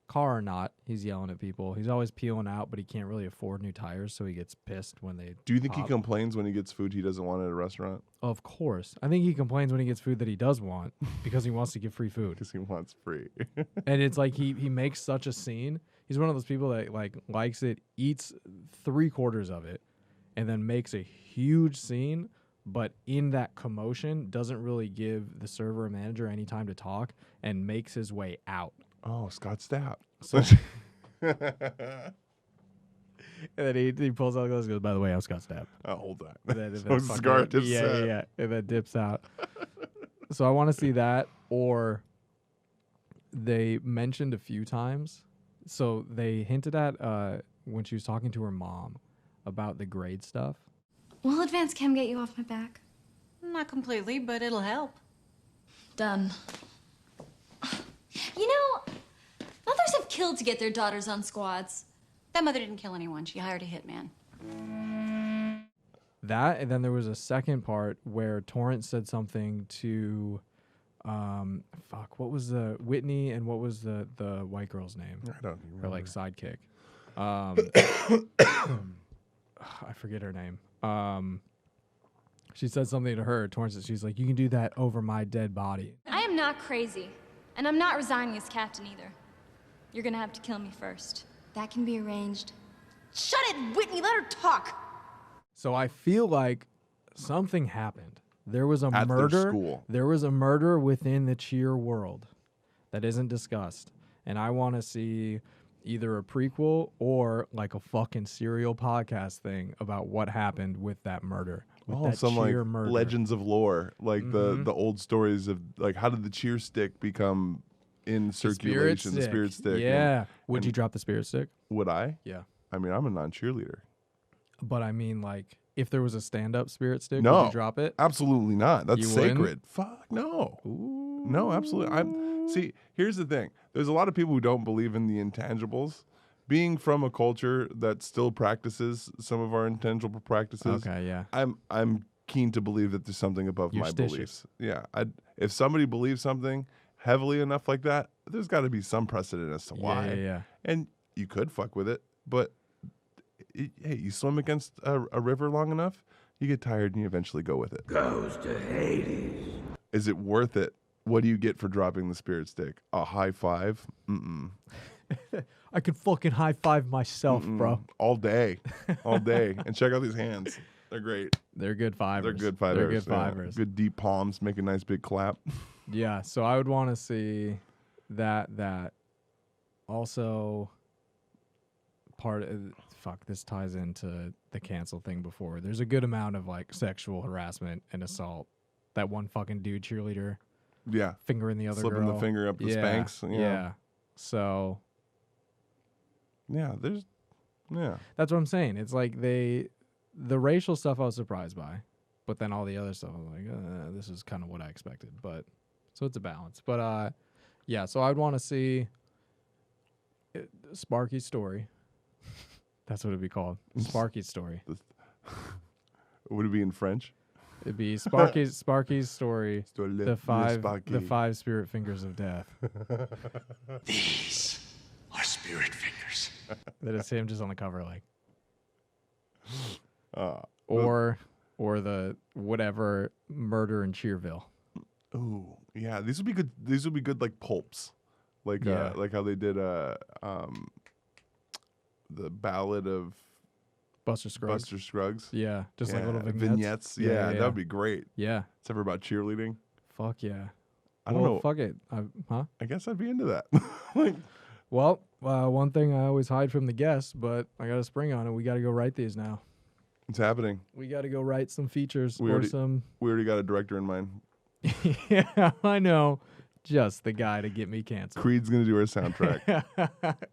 car or not, he's yelling at people. He's always peeling out, but he can't really afford new tires, so he gets pissed when they Do you think pop. he complains when he gets food he doesn't want at a restaurant? Of course. I think he complains when he gets food that he does want because he wants to get free food. Because he wants free. And it's like he makes such a scene. He's one of those people that likes it, eats 3/4 of it, and then makes a huge scene, but in that commotion doesn't really give the server or manager any time to talk and makes his way out. Oh, Scott Stapp. So and then he pulls out the goes, by the way, I'm Scott Stapp. Oh, hold that. And then So Scar dips out. yeah. And then dips out. So I want to see that, or they mentioned a few times. So they hinted at when she was talking to her mom about the grade stuff. Will advance chem get you off my back? Not completely, but it'll help. Done. You know, mothers have killed to get their daughters on squads. That mother didn't kill anyone. She hired a hitman. That, and then there was a second part where Torrance said something to, what was the Whitney and what was the white girl's name? I don't remember. Her like sidekick. I forget her name. She said something to her, Torrance. She's like, "You can do that over my dead body." I am not crazy, and I'm not resigning as captain either. You're gonna have to kill me first. That can be arranged. Shut it, Whitney. Let her talk. So I feel like something happened. There was a At their murder. school. There was a murder within the cheer world that isn't discussed, and I want to see either a prequel or like a fucking serial podcast thing about what happened with that murder. With that some like cheer murder. legends of lore, like the old stories of like how did the cheer stick become in circulation? The spirit stick. Yeah. Would you drop the spirit stick? Would I? Yeah. I mean, I'm a non-cheerleader. But I mean, like, if there was a stand-up spirit stick, No, would you drop it? Absolutely not. That's You sacred. wouldn't? Fuck no. No, absolutely. See, here's the thing. There's a lot of people who don't believe in the intangibles. Being from a culture that still practices some of our intangible practices, Okay, yeah. I'm keen to believe that there's something above You're my stitchy. beliefs. Yeah, if somebody believes something heavily enough like that, there's got to be some precedent as to why. Yeah. And you could fuck with it, but hey, you swim against a river long enough, you get tired and you eventually go with it. Goes to Hades. Is it worth it? What do you get for dropping the spirit stick? A high five? Mm-mm. I could fucking high five myself, bro. All day. All day. And check out these hands. They're great. They're good fivers. They're good fivers. They're good yeah. fivers. Good deep palms. Make a nice big clap. Yeah, so I would want to see that also part of, this ties into the cancel thing before. There's a good amount of like sexual harassment and assault. That one fucking dude cheerleader Yeah. fingering the other Slipping girl. the finger up the Yeah, Spanx. Yeah. So Yeah, that's what I'm saying. It's like the racial stuff I was surprised by, but then all the other stuff I was like, this is kind of what I expected. But so it's a balance. But yeah, so I'd want to see Sparky's story. That's what it'd be called. Sparky's story. Would it be in French? It'd be Sparky's story. The Sparky. five spirit fingers of death. These are spirit fingers. That is him just on the cover, like, Uh, or the whatever murder in Cheerville. Ooh, yeah. These would be good. These would be good, like pulps. like how they did the Ballad of Buster Scruggs. Buster Scruggs. Yeah, just like little vignettes. Yeah, that would be great. Yeah, except for about cheerleading. Fuck yeah. I don't know. Fuck it. I guess I'd be into that. Well, one thing I always hide from the guests, but I got a spring on it. We got to go write these now. It's happening. We got to go write some features We or already got a director in mind. Yeah, I know. Just the guy to get me canceled. Creed's gonna do our soundtrack.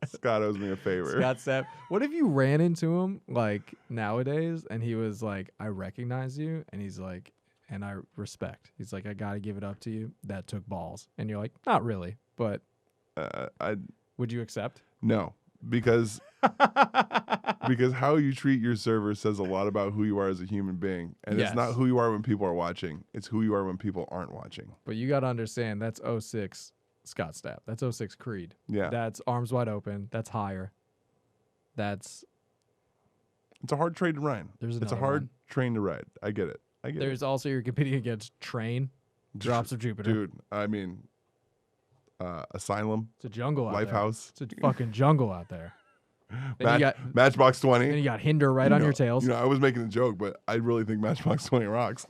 Scott owes me a favor. Scott Sapp. What if you ran into him like nowadays and he was like, I recognize you, and he's like, and I respect. He's like, I gotta give it up to you. That took balls. And you're like, not really, but would you accept? No, because how you treat your server says a lot about who you are as a human being. And It's not who you are when people are watching. It's who you are when people aren't watching. But you got to understand, that's 06 Scott Stapp. That's 06 Creed. Yeah. That's Arms Wide Open. That's Higher. It's a hard train to ride. It's a hard train to ride. I get it. There's also, you're competing against Train, Drops of Jupiter. Dude, I mean, Asylum. It's a jungle out Lifehouse. there. It's a fucking jungle out there. Matchbox 20. Then you got Hinder right on your tails. I was making a joke, but I really think Matchbox 20 rocks.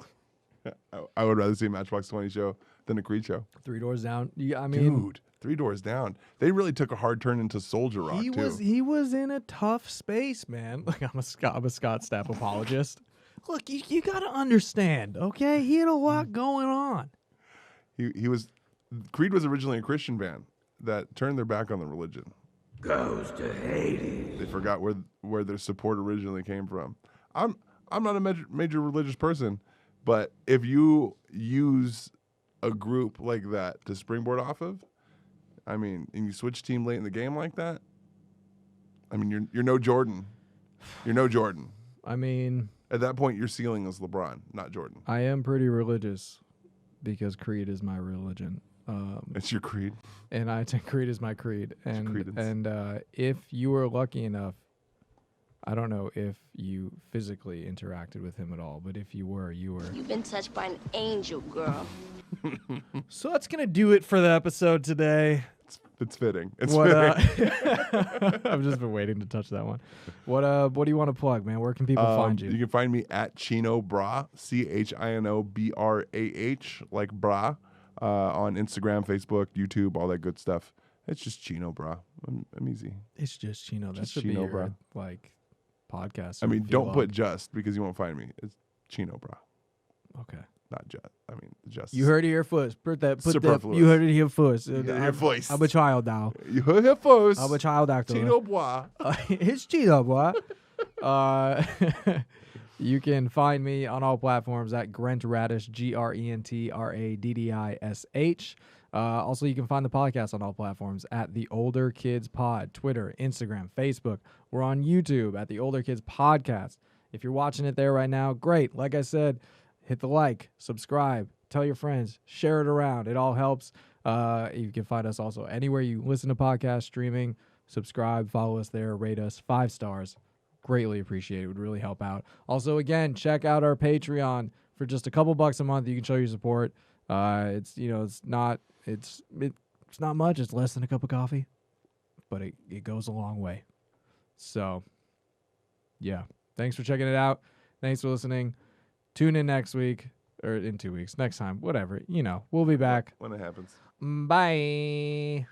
I would rather see a Matchbox 20 show than a Creed show. 3 Doors Down. Yeah, Dude, 3 Doors Down. They really took a hard turn into Soldier Rock, He was in a tough space, man. Like, I'm a Scott Stapp apologist. Look, you got to understand, okay? He had a lot going on. Creed was originally a Christian band that turned their back on the religion. Goes to Hades. They forgot where their support originally came from. I'm not a major religious person, but if you use a group like that to springboard off of, I mean, and you switch team late in the game like that, I mean, you're no Jordan. You're no Jordan. I mean, at that point, your ceiling is LeBron, not Jordan. I am pretty religious because Creed is my religion. It's your creed, and I think Creed is my creed. And if you were lucky enough, I don't know if you physically interacted with him at all, but if you were, You've been touched by an angel, girl. So that's gonna do it for the episode today. It's fitting. It's fitting. I've just been waiting to touch that one. What do you want to plug, man? Where can people find you? You can find me at Chino Bra, ChinoBrah, like bra, on Instagram, Facebook, YouTube, all that good stuff. It's just Chino Bra. I'm easy. It's just Chino. That Just should Chino be your, Bra. podcast. I mean, don't put just because you won't find me. It's Chino Bra. Okay. Not just. I mean, just. You heard it here first. Put that. Superfluous. You heard it here first. Your voice. I'm a child now. You heard it first. I'm a child actor. Chino Bra. It's Chino, boy. You can find me on all platforms at Grent Radish, GrentRaddish. Also, you can find the podcast on all platforms at The Older Kids Pod, Twitter, Instagram, Facebook. We're on YouTube at The Older Kids Podcast. If you're watching it there right now, great. Like I said, hit the like, subscribe, tell your friends, share it around. It all helps. You can find us also anywhere you listen to podcasts, streaming. Subscribe, follow us there, rate us 5 stars. Greatly appreciate it. Would really help out. Also, again, check out our Patreon for just a couple bucks a month. You can show your support. It's not much. It's less than a cup of coffee, but it goes a long way. So, yeah. Thanks for checking it out. Thanks for listening. Tune in next week or in 2 weeks. Next time, whatever. We'll be back when it happens. Bye.